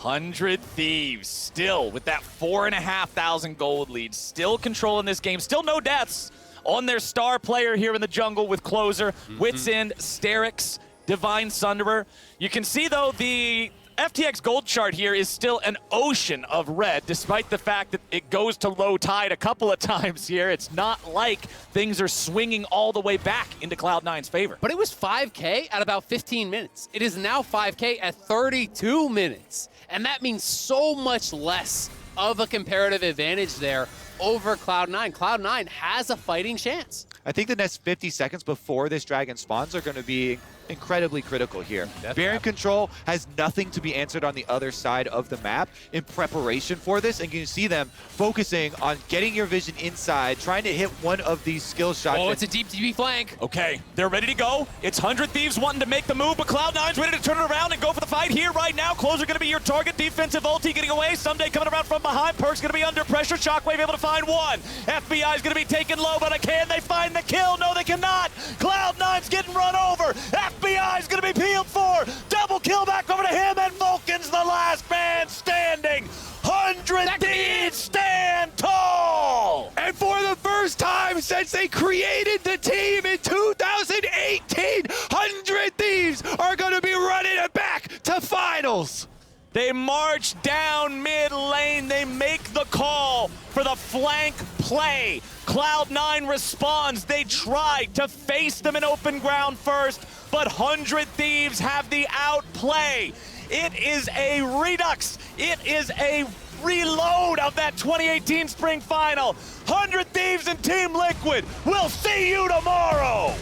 100 Thieves still with that 4,500 gold lead, still controlling this game, still no deaths on their star player here in the jungle with Closer, Wits End, Sterix, Divine Sunderer. You can see, though, the FTX gold chart here is still an ocean of red, despite the fact that it goes to low tide a couple of times here. It's not like things are swinging all the way back into Cloud9's favor. But it was 5K at about 15 minutes. It is now 5K at 32 minutes. And that means so much less of a comparative advantage there over Cloud9. Cloud9 has a fighting chance. I think the next 50 seconds before this dragon spawns are going to be incredibly critical here. Baron control has nothing to be answered on the other side of the map in preparation for this, and you can see them focusing on getting your vision inside, trying to hit one of these skill shots. Oh, it's a deep DB flank. Okay, they're ready to go. It's 100 Thieves wanting to make the move, but Cloud9's ready to turn it around and go for the fight here right now. Closer going to be your target. Defensive ulti getting away. Someday coming around from behind. Perk's going to be under pressure. Shockwave able to find one. FBI's going to be taken low, but can they find the kill? No, they cannot. Cloud9's getting run over. FBI's going to be peeled for. Double kill back over to him, and Vulcan's the last man standing. 100 Thieves stand tall! And for the first time since they created the team in 2018, 100 Thieves are going to be running it back to finals. They march down mid lane. They make the call for the flank play. Cloud9 responds. They try to face them in open ground first, but 100 Thieves have the outplay. It is a redux. It is a reload of that 2018 spring final. 100 Thieves and Team Liquid. We'll see you tomorrow.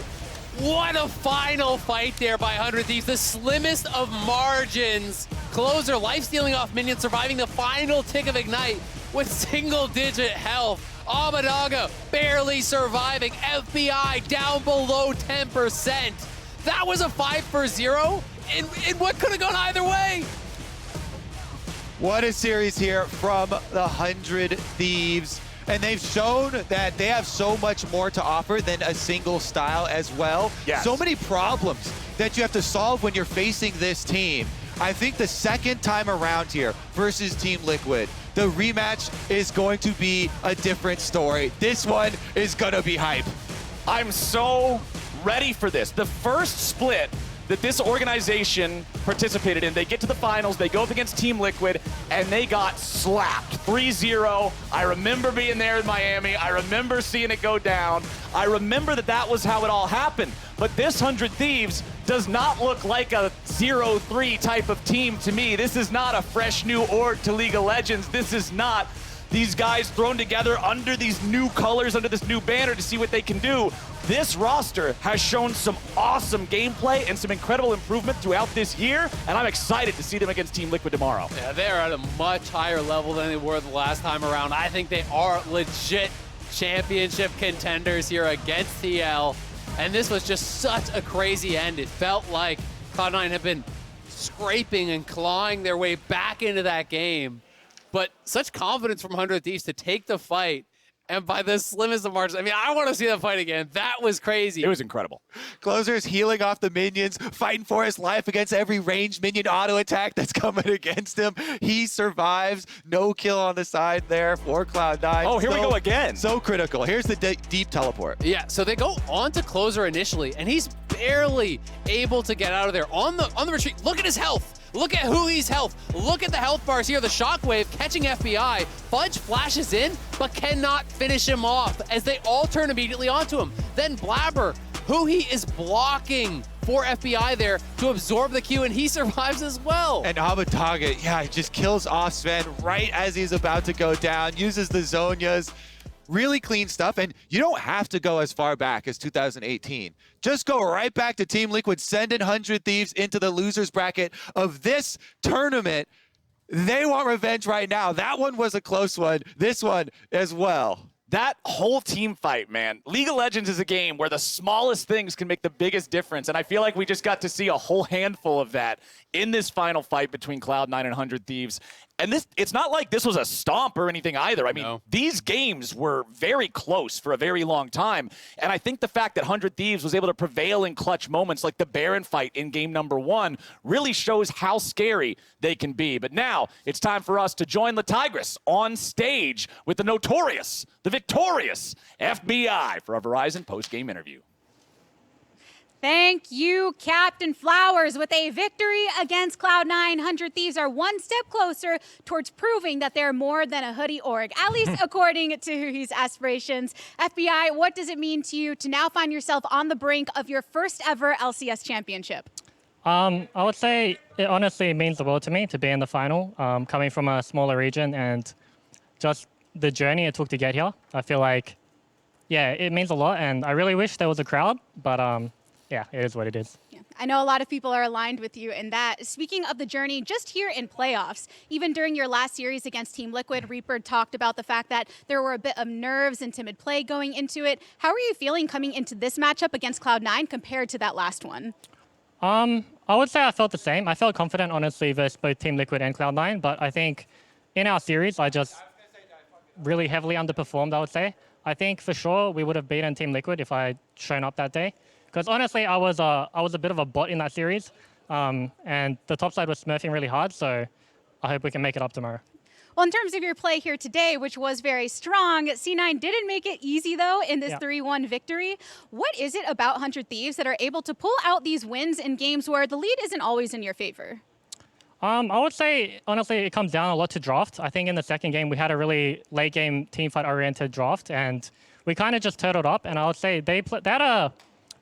What a final fight there by 100 Thieves. The slimmest of margins. Closer, life stealing off minions, surviving the final tick of Ignite with single-digit health. Abadaga barely surviving. FBI down below 10%. That was a 5-for-0 in what could have gone either way. What a series here from the 100 Thieves. And they've shown that they have so much more to offer than a single style as well. Yes. So many problems that you have to solve when you're facing this team. I think the second time around here versus Team Liquid, the rematch is going to be a different story. This one is gonna be hype. I'm so ready for this. The first split that this organization participated in, they get to the finals, they go up against Team Liquid, and they got slapped 3-0. I remember being there in Miami. I remember seeing it go down. I remember that was how it all happened. But this 100 Thieves does not look like a 0-3 type of team to me. This is not a fresh new org to League of Legends. This is not these guys thrown together under these new colors, under this new banner to see what they can do. This roster has shown some awesome gameplay and some incredible improvement throughout this year, and I'm excited to see them against Team Liquid tomorrow. Yeah, they're at a much higher level than they were the last time around. I think they are legit championship contenders here against TL, and this was just such a crazy end. It felt like Cloud9 had been scraping and clawing their way back into that game. but such confidence from 100 Thieves to take the fight. And by the slimmest of margins, I mean, I want to see that fight again. That was crazy. It was incredible. Closer's healing off the minions, fighting for his life against every ranged minion auto attack that's coming against him. He survives. No kill on the side there for Cloud9. Oh, here we go again. So critical. Here's the deep teleport. Yeah, so they go on to Closer initially, and he's barely able to get out of there. On the retreat, look at his health. Look at who he's health. Look at the health bars here. The Shockwave catching FBI. Fudge flashes in, but cannot finish him off as they all turn immediately onto him. Then Blabber, who he is blocking for FBI there to absorb the Q, and he survives as well. And Abataga, yeah, just kills off Sven right as he's about to go down, uses the Zonias. Really clean stuff, and you don't have to go as far back as 2018. Just go right back to Team Liquid, sending 100 Thieves into the losers bracket of this tournament. They want revenge right now. That one was a close one. This one as well. That whole team fight, man. League of Legends is a game where the smallest things can make the biggest difference, and I feel like we just got to see a whole handful of that in this final fight between Cloud9 and 100 Thieves. And it's not like this was a stomp or anything either. I mean, these games were very close for a very long time. And I think the fact that 100 Thieves was able to prevail in clutch moments like the Baron fight in game number 1 really shows how scary they can be. But now it's time for us to join the Tigress on stage with the notorious, the victorious FBI for a Verizon post-game interview. Thank you, Captain Flowers. With a victory against Cloud9, 100 Thieves are one step closer towards proving that they're more than a hoodie org, at least according to his aspirations. FBI, what does it mean to you to now find yourself on the brink of your first ever LCS championship? I would say it honestly means the world to me to be in the final, coming from a smaller region and just the journey it took to get here. I feel like, yeah, it means a lot, and I really wish there was a crowd, but yeah, it is what it is. Yeah. I know a lot of people are aligned with you in that. Speaking of the journey, just here in playoffs, even during your last series against Team Liquid, Reaper talked about the fact that there were a bit of nerves and timid play going into it. How are you feeling coming into this matchup against Cloud9 compared to that last one? I would say I felt the same. I felt confident, honestly, versus both Team Liquid and Cloud9, but I think in our series, I just really heavily underperformed, I would say. I think for sure we would have beaten Team Liquid if I had shown up that day. Because honestly, I was a bit of a bot in that series, and the top side was smurfing really hard, so I hope we can make it up tomorrow. Well, in terms of your play here today, which was very strong, C9 didn't make it easy, though, in this 3-1 victory. What is it about 100 Thieves that are able to pull out these wins in games where the lead isn't always in your favor? I would say, honestly, it comes down a lot to draft. I think in the second game, we had a really late-game teamfight-oriented draft, and we kind of just turtled up, and I would say they had a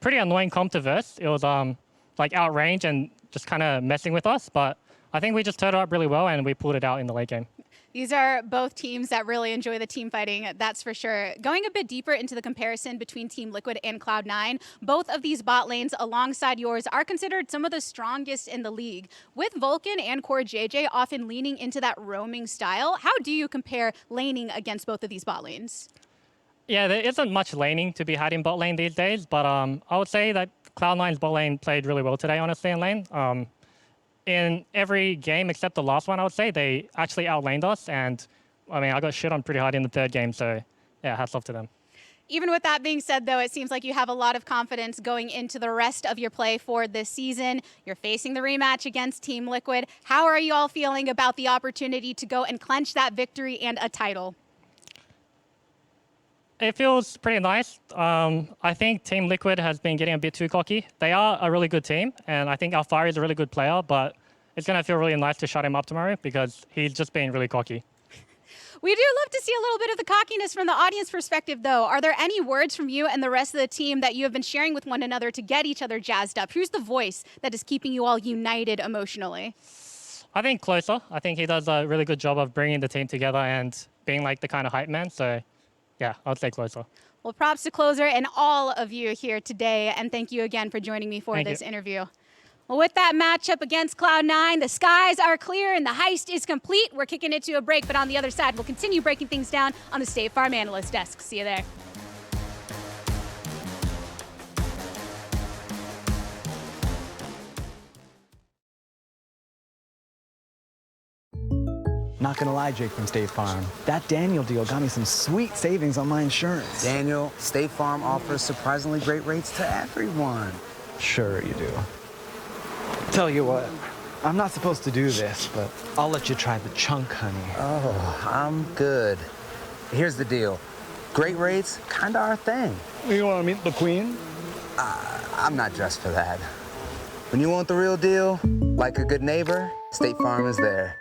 pretty annoying comp to verse. It was like outrange and just kind of messing with us, but I think we just turned up really well and we pulled it out in the late game. These are both teams that really enjoy the team fighting, that's for sure. Going a bit deeper into the comparison between Team Liquid and Cloud9, both of these bot lanes alongside yours are considered some of the strongest in the league. With Vulcan and Core JJ often leaning into that roaming style, how do you compare laning against both of these bot lanes? Yeah, there isn't much laning to be had in bot lane these days, but I would say that Cloud9's bot lane played really well today, honestly, in lane. In every game except the last one, I would say, they actually outlaned us, and I mean, I got shit on pretty hard in the third game, so yeah, hats off to them. Even with that being said, though, it seems like you have a lot of confidence going into the rest of your play for this season. You're facing the rematch against Team Liquid. How are you all feeling about the opportunity to go and clinch that victory and a title? It feels pretty nice. I think Team Liquid has been getting a bit too cocky. They are a really good team, and I think Alfari is a really good player, but it's going to feel really nice to shut him up tomorrow because he's just being really cocky. We do love to see a little bit of the cockiness from the audience perspective, though. Are there any words from you and the rest of the team that you have been sharing with one another to get each other jazzed up? Who's the voice that is keeping you all united emotionally? I think Closer. I think he does a really good job of bringing the team together and being like the kind of hype man, so yeah, I would say Closer. Well, props to Closer and all of you here today, and thank you again for joining me for this interview. Well, with that matchup against Cloud9, the skies are clear and the heist is complete. We're kicking it to a break, but on the other side, we'll continue breaking things down on the State Farm Analyst Desk. See you there. Not gonna lie, Jake from State Farm. That Daniel deal got me some sweet savings on my insurance. Daniel, State Farm offers surprisingly great rates to everyone. Sure you do. Tell you what, I'm not supposed to do this, but I'll let you try the chunk, honey. Oh, I'm good. Here's the deal. Great rates, kinda our thing. You wanna meet the queen? I'm not dressed for that. When you want the real deal, like a good neighbor, State Farm is there.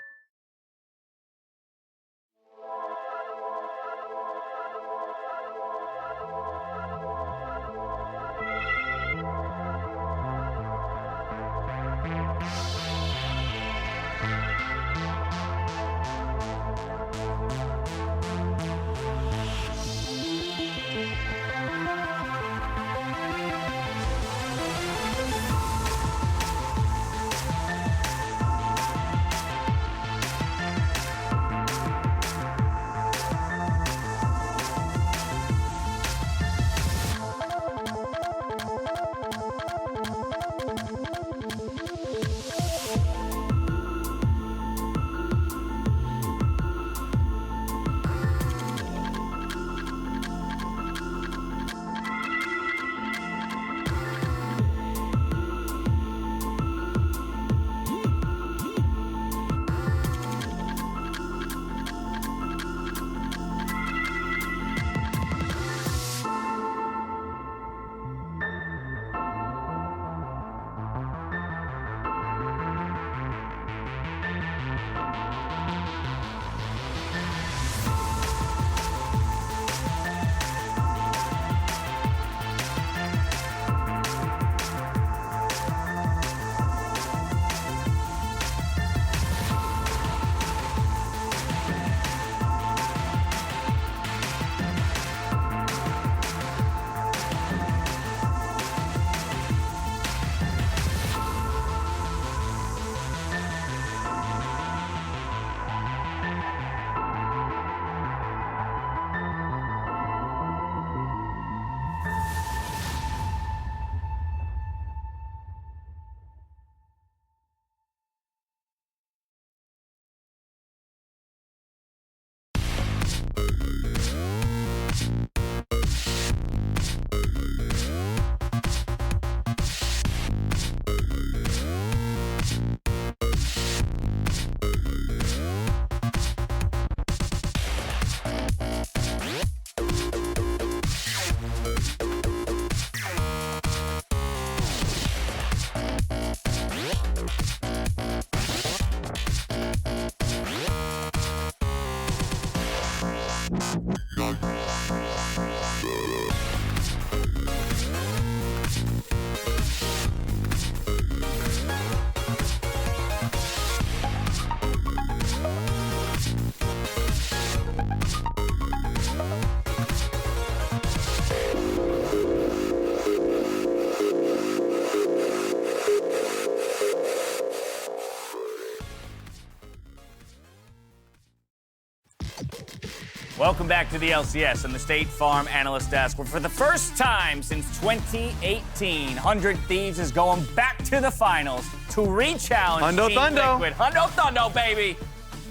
Welcome back to the LCS and the State Farm Analyst Desk, where for the first time since 2018, 100 Thieves is going back to the finals to re-challenge Hundo Team Thundo. Liquid. Hundo Thundo, baby!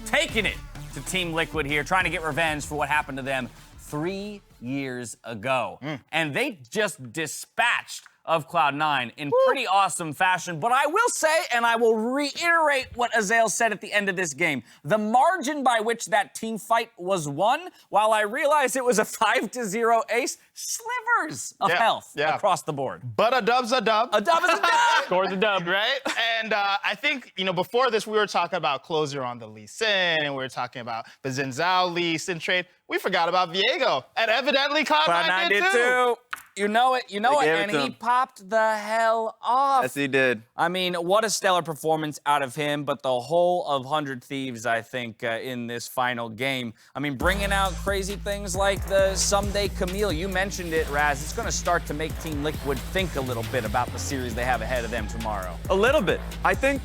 Taking it to Team Liquid here, trying to get revenge for what happened to them 3 years ago. And they just dispatched of Cloud9 in pretty awesome fashion. But I will say, and I will reiterate what Azael said at the end of this game, the margin by which that team fight was won, while I realize it was a 5-0 ace, slivers of health across the board. But a dub's a dub. A dub is a dub! Scored the dub. Right? And I think, before this, we were talking about closer on the Lee Sin, and we were talking about the Xin Zhao Lee Sin trade. We forgot about Viego, and evidently Cloud9 did too. You know it, and he popped the hell off. Yes, he did. I mean, what a stellar performance out of him, but the whole of 100 Thieves, I think, in this final game. I mean, bringing out crazy things like the Someday Camille. You mentioned it, Raz. It's going to start to make Team Liquid think a little bit about the series they have ahead of them tomorrow. A little bit. I think,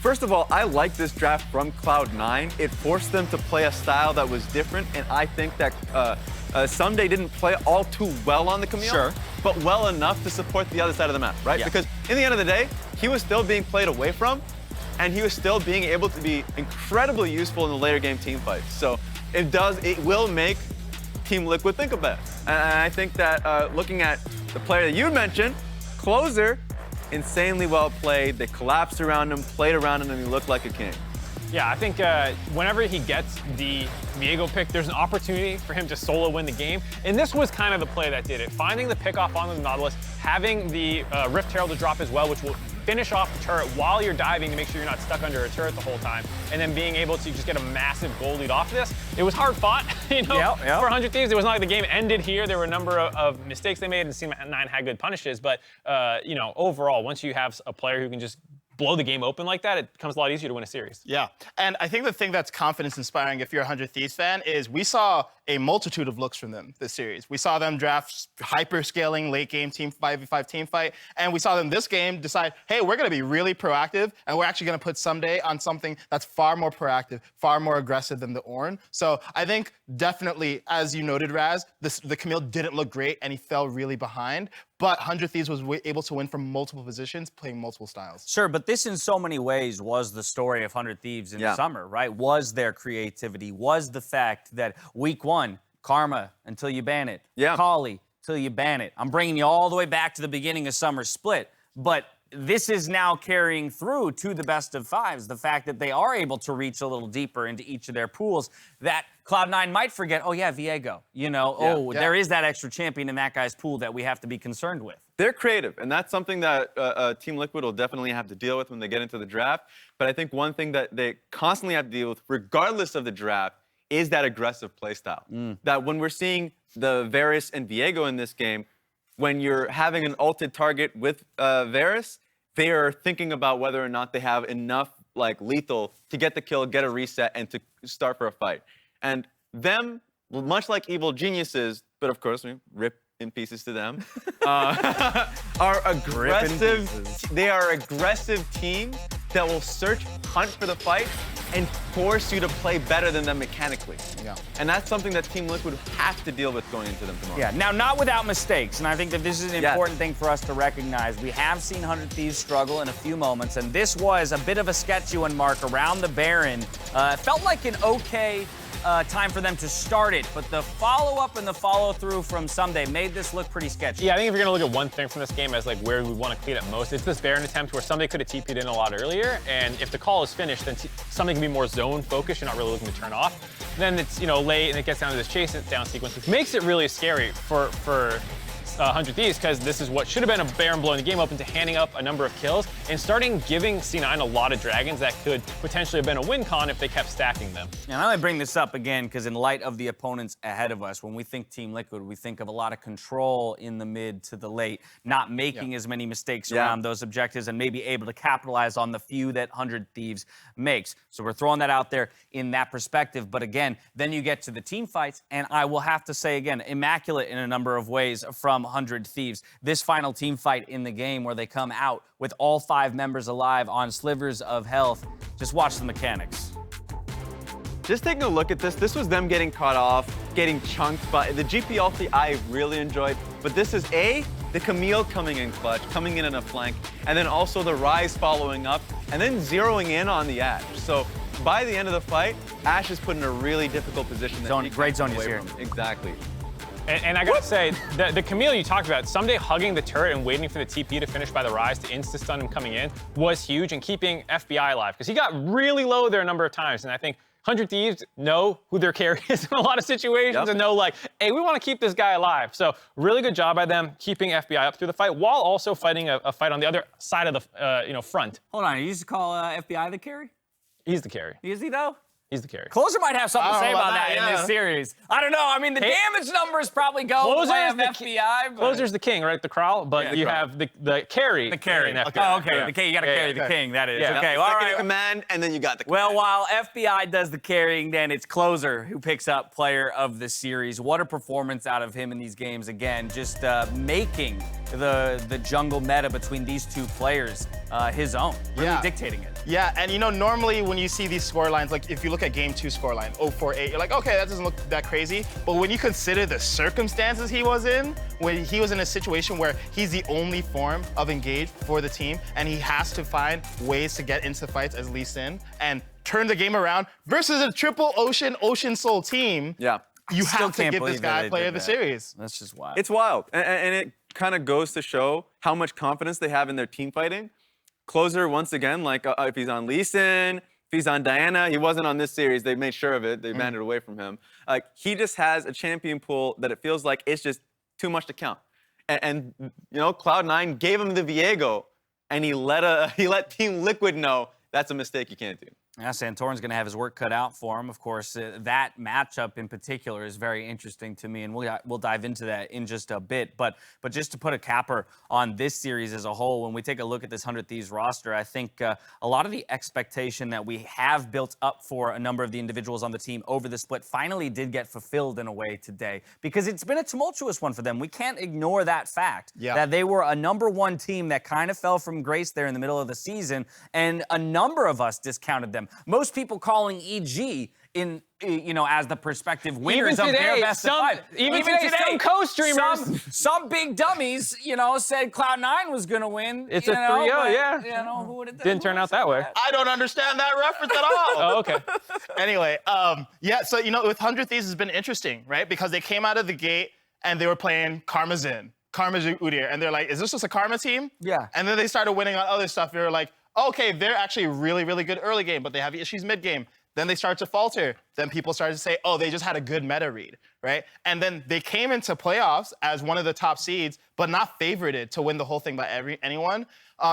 first of all, I like this draft from Cloud9. It forced them to play a style that was different, and I think that Someday didn't play all too well on the Camille, but well enough to support the other side of the map, right? Yeah. Because in the end of the day, he was still being played away from, and he was still being able to be incredibly useful in the later game team fights. So it will make Team Liquid think about it. And I think that looking at the player that you mentioned, Closer, insanely well played. They collapsed around him, played around him, and he looked like a king. Yeah, I think whenever he gets the Viego pick, there's an opportunity for him to solo win the game. And this was kind of the play that did it. Finding the pick off on the Nautilus, having the Rift Herald to drop as well, which will finish off the turret while you're diving to make sure you're not stuck under a turret the whole time, and then being able to just get a massive goal lead off this. It was hard fought, you know, for 100 Thieves. It was not like the game ended here. There were a number of mistakes they made, and C9 had good punishes. But, you know, overall, once you have a player who can just blow the game open like that, it becomes a lot easier to win a series. Yeah, and I think the thing that's confidence inspiring if you're a 100 Thieves fan is we saw a multitude of looks from them this series. We saw them draft hyper-scaling late game team 5v5 team fight, and we saw them this game decide, hey, we're gonna be really proactive, and we're actually gonna put Someday on something that's far more proactive, far more aggressive than the Ornn. So I think definitely, as you noted, Raz, the Camille didn't look great, and he fell really behind. But 100 Thieves was able to win from multiple positions, playing multiple styles. Sure, but this in so many ways was the story of 100 Thieves in the summer, right? Was their creativity, was the fact that week one, Karma until you ban it, Kali till you ban it. I'm bringing you all the way back to the beginning of Summer Split, but this is now carrying through to the best of fives, the fact that they are able to reach a little deeper into each of their pools, that Cloud9 might forget, oh yeah, Viego, you know, there is that extra champion in that guy's pool that we have to be concerned with. They're creative, and that's something that Team Liquid will definitely have to deal with when they get into the draft. But I think one thing that they constantly have to deal with, regardless of the draft, is that aggressive playstyle. That when we're seeing the Varus and Viego in this game, when you're having an ulted target with Varus, they are thinking about whether or not they have enough like lethal to get the kill, get a reset, and to start for a fight. And them, much like evil geniuses, but of course, rip in pieces to them, are aggressive. They are aggressive teams that will search, hunt for the fight, and force you to play better than them mechanically. And that's something that Team Liquid have to deal with going into them tomorrow. Yeah, now not without mistakes, and I think that this is an important thing for us to recognize. We have seen 100 Thieves struggle in a few moments, and this was a bit of a sketchy one, Mark, around the Baron. It felt like an okay time for them to start it, but the follow-up and the follow-through from Someday made this look pretty sketchy. Yeah, I think if you're gonna look at one thing from this game as like where we want to clean up most, it's this Baron attempt where Someday could have TP'd in a lot earlier, and if the call is finished, then Someday can be more zone focused. You're not really looking to turn off. Then it's, you know, late and it gets down to this chase down sequence, which makes it really scary for 100 Thieves, because this is what should have been a Baron blowing the game open to handing up a number of kills and starting giving C9 a lot of dragons that could potentially have been a win con if they kept stacking them. And I only bring this up again because in light of the opponents ahead of us, when we think Team Liquid, we think of a lot of control in the mid to the late, not making as many mistakes around those objectives and maybe able to capitalize on the few that 100 Thieves makes. So we're throwing that out there in that perspective. But again, then you get to the team fights, and I will have to say again, immaculate in a number of ways from 100 Thieves. This final team fight in the game where they come out with all 5 members alive on slivers of health. Just watch the mechanics. Just taking a look at this, this was them getting caught off, getting chunked, but the GP ulti I really enjoyed. But this is the Camille coming in clutch, coming in a flank, and then also the Rise following up, and then zeroing in on the Ashe. So by the end of the fight, Ashe is put in a really difficult position. Great zone is here. Exactly. And I gotta say, the Camille you talked about, Someday hugging the turret and waiting for the TP to finish by the Rise to insta-stun him coming in was huge, and keeping FBI alive, because he got really low there a number of times, and I think 100 Thieves know who their carry is in a lot of situations and know like, hey, we want to keep this guy alive. So really good job by them keeping FBI up through the fight while also fighting a fight on the other side of the front. Hold on, you used to call FBI the carry? He's the carry. Is he though? He's the carry. Closer might have something to say about that in this series. I don't know. I mean, the damage numbers probably go the way of FBI. Closer's the king, right? The Kral, but you have the carry. The carry. Oh, okay. The king. You got to carry the king. That is. Okay. Well, all right. Command, and then you got the command. Well, while FBI does the carrying, then it's Closer who picks up player of the series. What a performance out of him in these games. Again, just making the jungle meta between these two players his own, really dictating it. Yeah, and normally when you see these score lines, like if you look at game 2 scoreline, 0-4-8, you're like, okay, that doesn't look that crazy. But when you consider the circumstances he was in, when he was in a situation where he's the only form of engage for the team, and he has to find ways to get into fights as Lee Sin and turn the game around versus a triple Ocean Soul team. Yeah. You Still have to can't give this believe that guy they player did of the that. series. That's just wild. It's wild. And it kind of goes to show how much confidence they have in their team fighting. Closer, once again, like if he's on Lee Sin, if he's on Diana, he wasn't on this series. They made sure of it. They banned it away from him. Like, he just has a champion pool that it feels like it's just too much to count. And Cloud9 gave him the Viego, and he let Team Liquid know that's a mistake you can't do. Yeah, Santorin's going to have his work cut out for him. Of course, that matchup in particular is very interesting to me, and we'll dive into that in just a bit. But just to put a capper on this series as a whole, when we take a look at this 100 Thieves roster, I think a lot of the expectation that we have built up for a number of the individuals on the team over the split finally did get fulfilled in a way today, because it's been a tumultuous one for them. We can't ignore that fact that they were a #1 team that kind of fell from grace there in the middle of the season, and a number of us discounted them. Most people calling EG as the prospective winners of their best of 5. Even today, some co-streamers, some big dummies, said Cloud9 was going to win. It's a 3-0, yeah. Who would have Didn't turn out that way. I don't understand that reference at all. Oh, okay. Anyway, so with 100 Thieves has been interesting, right? Because they came out of the gate and they were playing Karma's Udyr, and they're like, is this just a Karma team? Yeah. And then they started winning on other stuff. They were like, okay, they're actually really, really good early game, but they have issues mid game. Then they start to falter. Then people started to say, oh, they just had a good meta read, right? And then they came into playoffs as one of the top seeds, but not favorited to win the whole thing by anyone.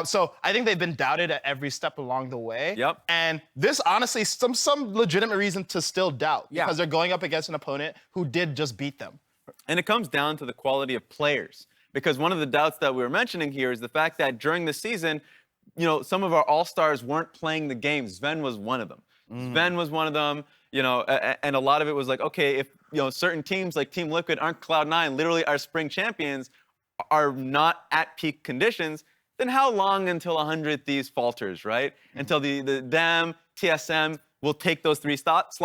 So I think they've been doubted at every step along the way. Yep. And this, honestly, some legitimate reason to still doubt, because they're going up against an opponent who did just beat them. And it comes down to the quality of players, because one of the doubts that we were mentioning here is the fact that during the season, some of our all-stars weren't playing the game. Sven was one of them. Sven was one of them, and a lot of it was like, okay, if, certain teams like Team Liquid aren't Cloud9, literally our spring champions, are not at peak conditions, then how long until 100 Thieves falters, right? Until the DAM, TSM will take those 3 slots,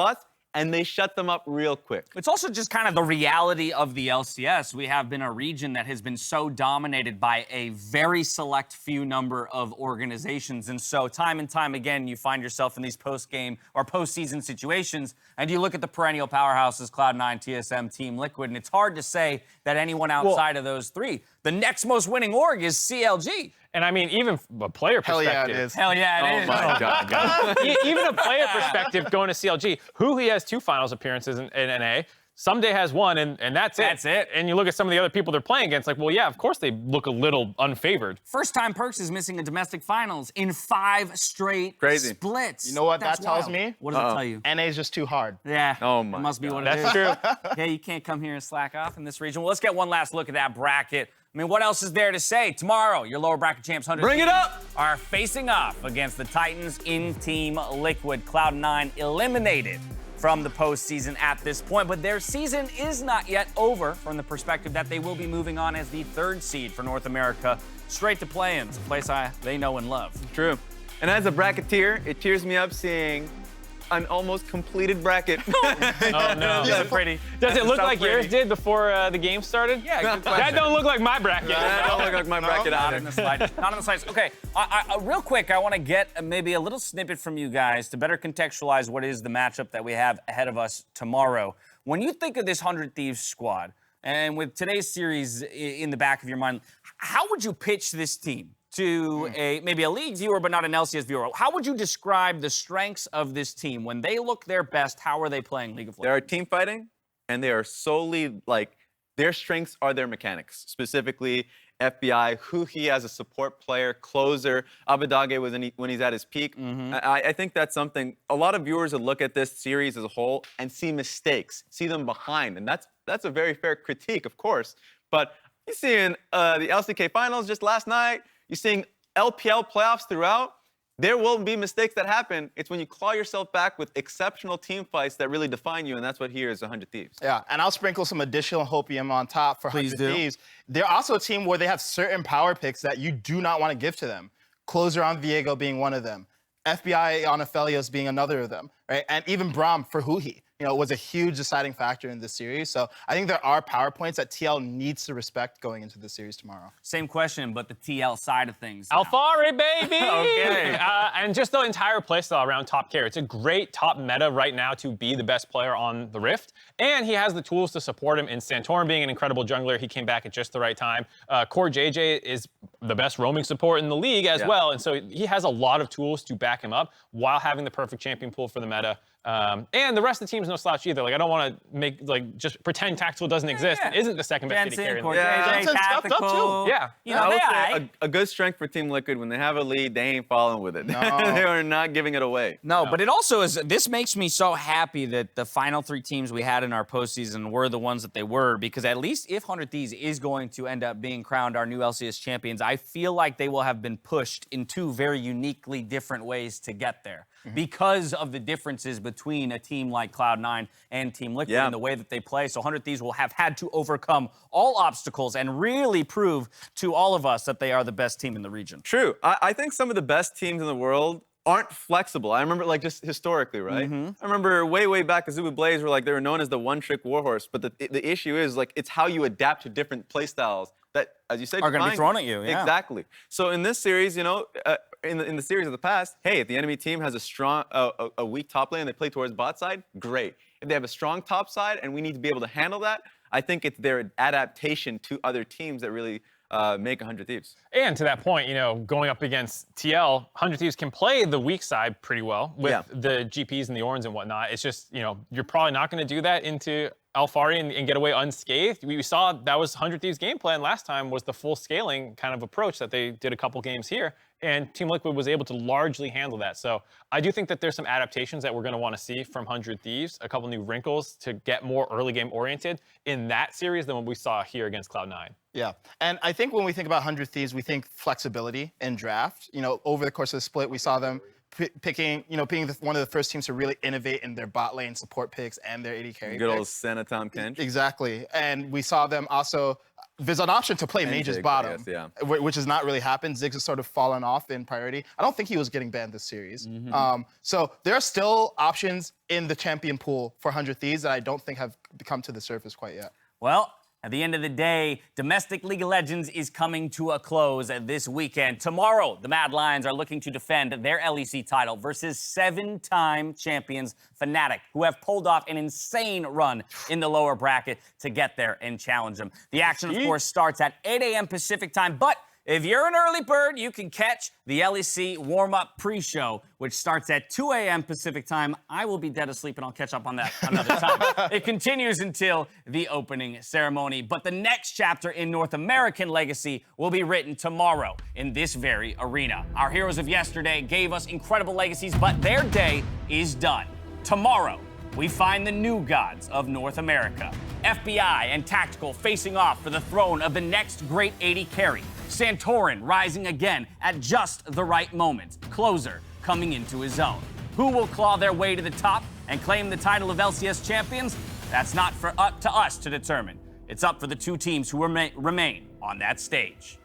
and they shut them up real quick. It's also just kind of the reality of the LCS. We have been a region that has been so dominated by a very select few number of organizations. And so time and time again, you find yourself in these post-game or postseason situations, and you look at the perennial powerhouses, Cloud9, TSM, Team Liquid, and it's hard to say that anyone outside of those 3. The next most winning org is CLG. And I mean, even a player perspective. Hell yeah, it is. Hell yeah, it is. Oh my God. Even a player perspective going to CLG, who he has 2 finals appearances in NA, Someday has 1, and that's it. That's it. And you look at some of the other people they're playing against, like, well, yeah, of course they look a little unfavored. First time Perks is missing a domestic finals in 5 straight splits. You know what That's that tells wild. me? What does it tell you? NA is just too hard. Yeah. Oh my It must be God. what it is. That's true. Yeah, you can't come here and slack off in this region. Well, let's get one last look at that bracket. I mean, what else is there to say? Tomorrow, your lower bracket champs, 100 Bring it up! are facing off against the Titans in Team Liquid. Cloud9 eliminated from the postseason at this point, but their season is not yet over from the perspective that they will be moving on as the 3rd seed for North America, straight to play-ins, a place they know and love. True. And as a bracketeer, it cheers me up seeing an almost completed bracket. Oh, no. Is it pretty? Does it look So like pretty. yours did before the game started? Yeah, good That question. don't look like my bracket. That don't look like my bracket Not either. in the slightest. Not in the slightest. Okay, real quick, I want to get maybe a little snippet from you guys to better contextualize what is the matchup that we have ahead of us tomorrow. When you think of this 100 Thieves squad, and with today's series in the back of your mind, how would you pitch this team to maybe a league viewer but not an LCS viewer? How would you describe the strengths of this team? When they look their best, how are they playing League of They Legends? are team fighting, and they are solely, their strengths are their mechanics, specifically FBI, who he as a support player, closer, Abadage when he's at his peak. I think that's something, a lot of viewers would look at this series as a whole and see mistakes, see them behind, and that's a very fair critique, of course. But you see in the LCK finals just last night, you're seeing LPL playoffs throughout, there will be mistakes that happen. It's when you claw yourself back with exceptional team fights that really define you, and that's what here is 100 Thieves. Yeah, and I'll sprinkle some additional hopium on top for 100 Thieves. They're also a team where they have certain power picks that you do not want to give to them. Closer on Viego being one of them. FBI on Aphelios being another of them, right? And even Braum for Huhi, was a huge deciding factor in this series. So I think there are power points that TL needs to respect going into the series tomorrow. Same question, but the TL side of things. now. Alfari, baby! Okay. And just the entire playstyle around top carry. It's a great top meta right now to be the best player on the Rift. And he has the tools to support him in Santorin being an incredible jungler. He came back at just the right time. Core JJ is the best roaming support in the league as well. And so he has a lot of tools to back him up while having the perfect champion pool for the meta. And the rest of the team's no slouch either. Like, I don't want to make, just pretend Tactical doesn't exist. It isn't the second best AD carry in the league. Jensen's stepped up too. Yeah. I would say a good strength for Team Liquid, when they have a lead, they ain't following with it. No. They are not giving it away. No, but it also is, this makes me so happy that the final 3 teams we had in our postseason were the ones that they were, because at least if 100 Thieves is going to end up being crowned our new LCS champions, I feel like they will have been pushed in 2 very uniquely different ways to get there because of the differences between a team like Cloud9 and Team Liquid in the way that they play. So 100 Thieves will have had to overcome all obstacles and really prove to all of us that they are the best team in the region. True. I think some of the best teams in the world aren't flexible. I remember, just historically, right? I remember way back, Azubu Blaze were they were known as the one-trick warhorse. But the issue is, it's how you adapt to different playstyles that, as you said, are going to be thrown at you. Yeah. Exactly. So in this series, in the series of the past, hey, if the enemy team has a strong, a weak top lane and they play towards bot side, great. If they have a strong top side and we need to be able to handle that, I think it's their adaptation to other teams that really make 100 Thieves. And to that point, going up against TL, 100 Thieves can play the weak side pretty well with the GPs and the Orns and whatnot. It's just, you're probably not going to do that into Alfari and get away unscathed. We saw that was 100 Thieves' game plan last time, was the full scaling kind of approach that they did a couple games here. And Team Liquid was able to largely handle that. So I do think that there's some adaptations that we're going to want to see from 100 Thieves, a couple new wrinkles to get more early game oriented in that series than what we saw here against Cloud9. Yeah, and I think when we think about 100 Thieves, we think flexibility in draft. Over the course of the split, we saw them picking, being one of the first teams to really innovate in their bot lane support picks and their AD carry Good old picks. Santa Tom Kench. Exactly, and we saw them also, there's an option to play Mage's bottom, which has not really happened. Ziggs has sort of fallen off in priority. I don't think he was getting banned this series. So there are still options in the champion pool for 100 Thieves that I don't think have come to the surface quite yet. Well, at the end of the day, domestic League of Legends is coming to a close this weekend. Tomorrow, the Mad Lions are looking to defend their LEC title versus 7-time champions Fnatic, who have pulled off an insane run in the lower bracket to get there and challenge them. The action, of course, starts at 8 a.m. Pacific time, but if you're an early bird, you can catch the LEC warm-up pre-show, which starts at 2 a.m. Pacific time. I will be dead asleep, and I'll catch up on that another time. It continues until the opening ceremony. But the next chapter in North American legacy will be written tomorrow in this very arena. Our heroes of yesterday gave us incredible legacies, but their day is done. Tomorrow, we find the new gods of North America. FBI and Tactical facing off for the throne of the next great AD carry. Santorin rising again at just the right moment. Closer coming into his own. Who will claw their way to the top and claim the title of LCS champions? That's not up to us to determine. It's up for the 2 teams who remain on that stage.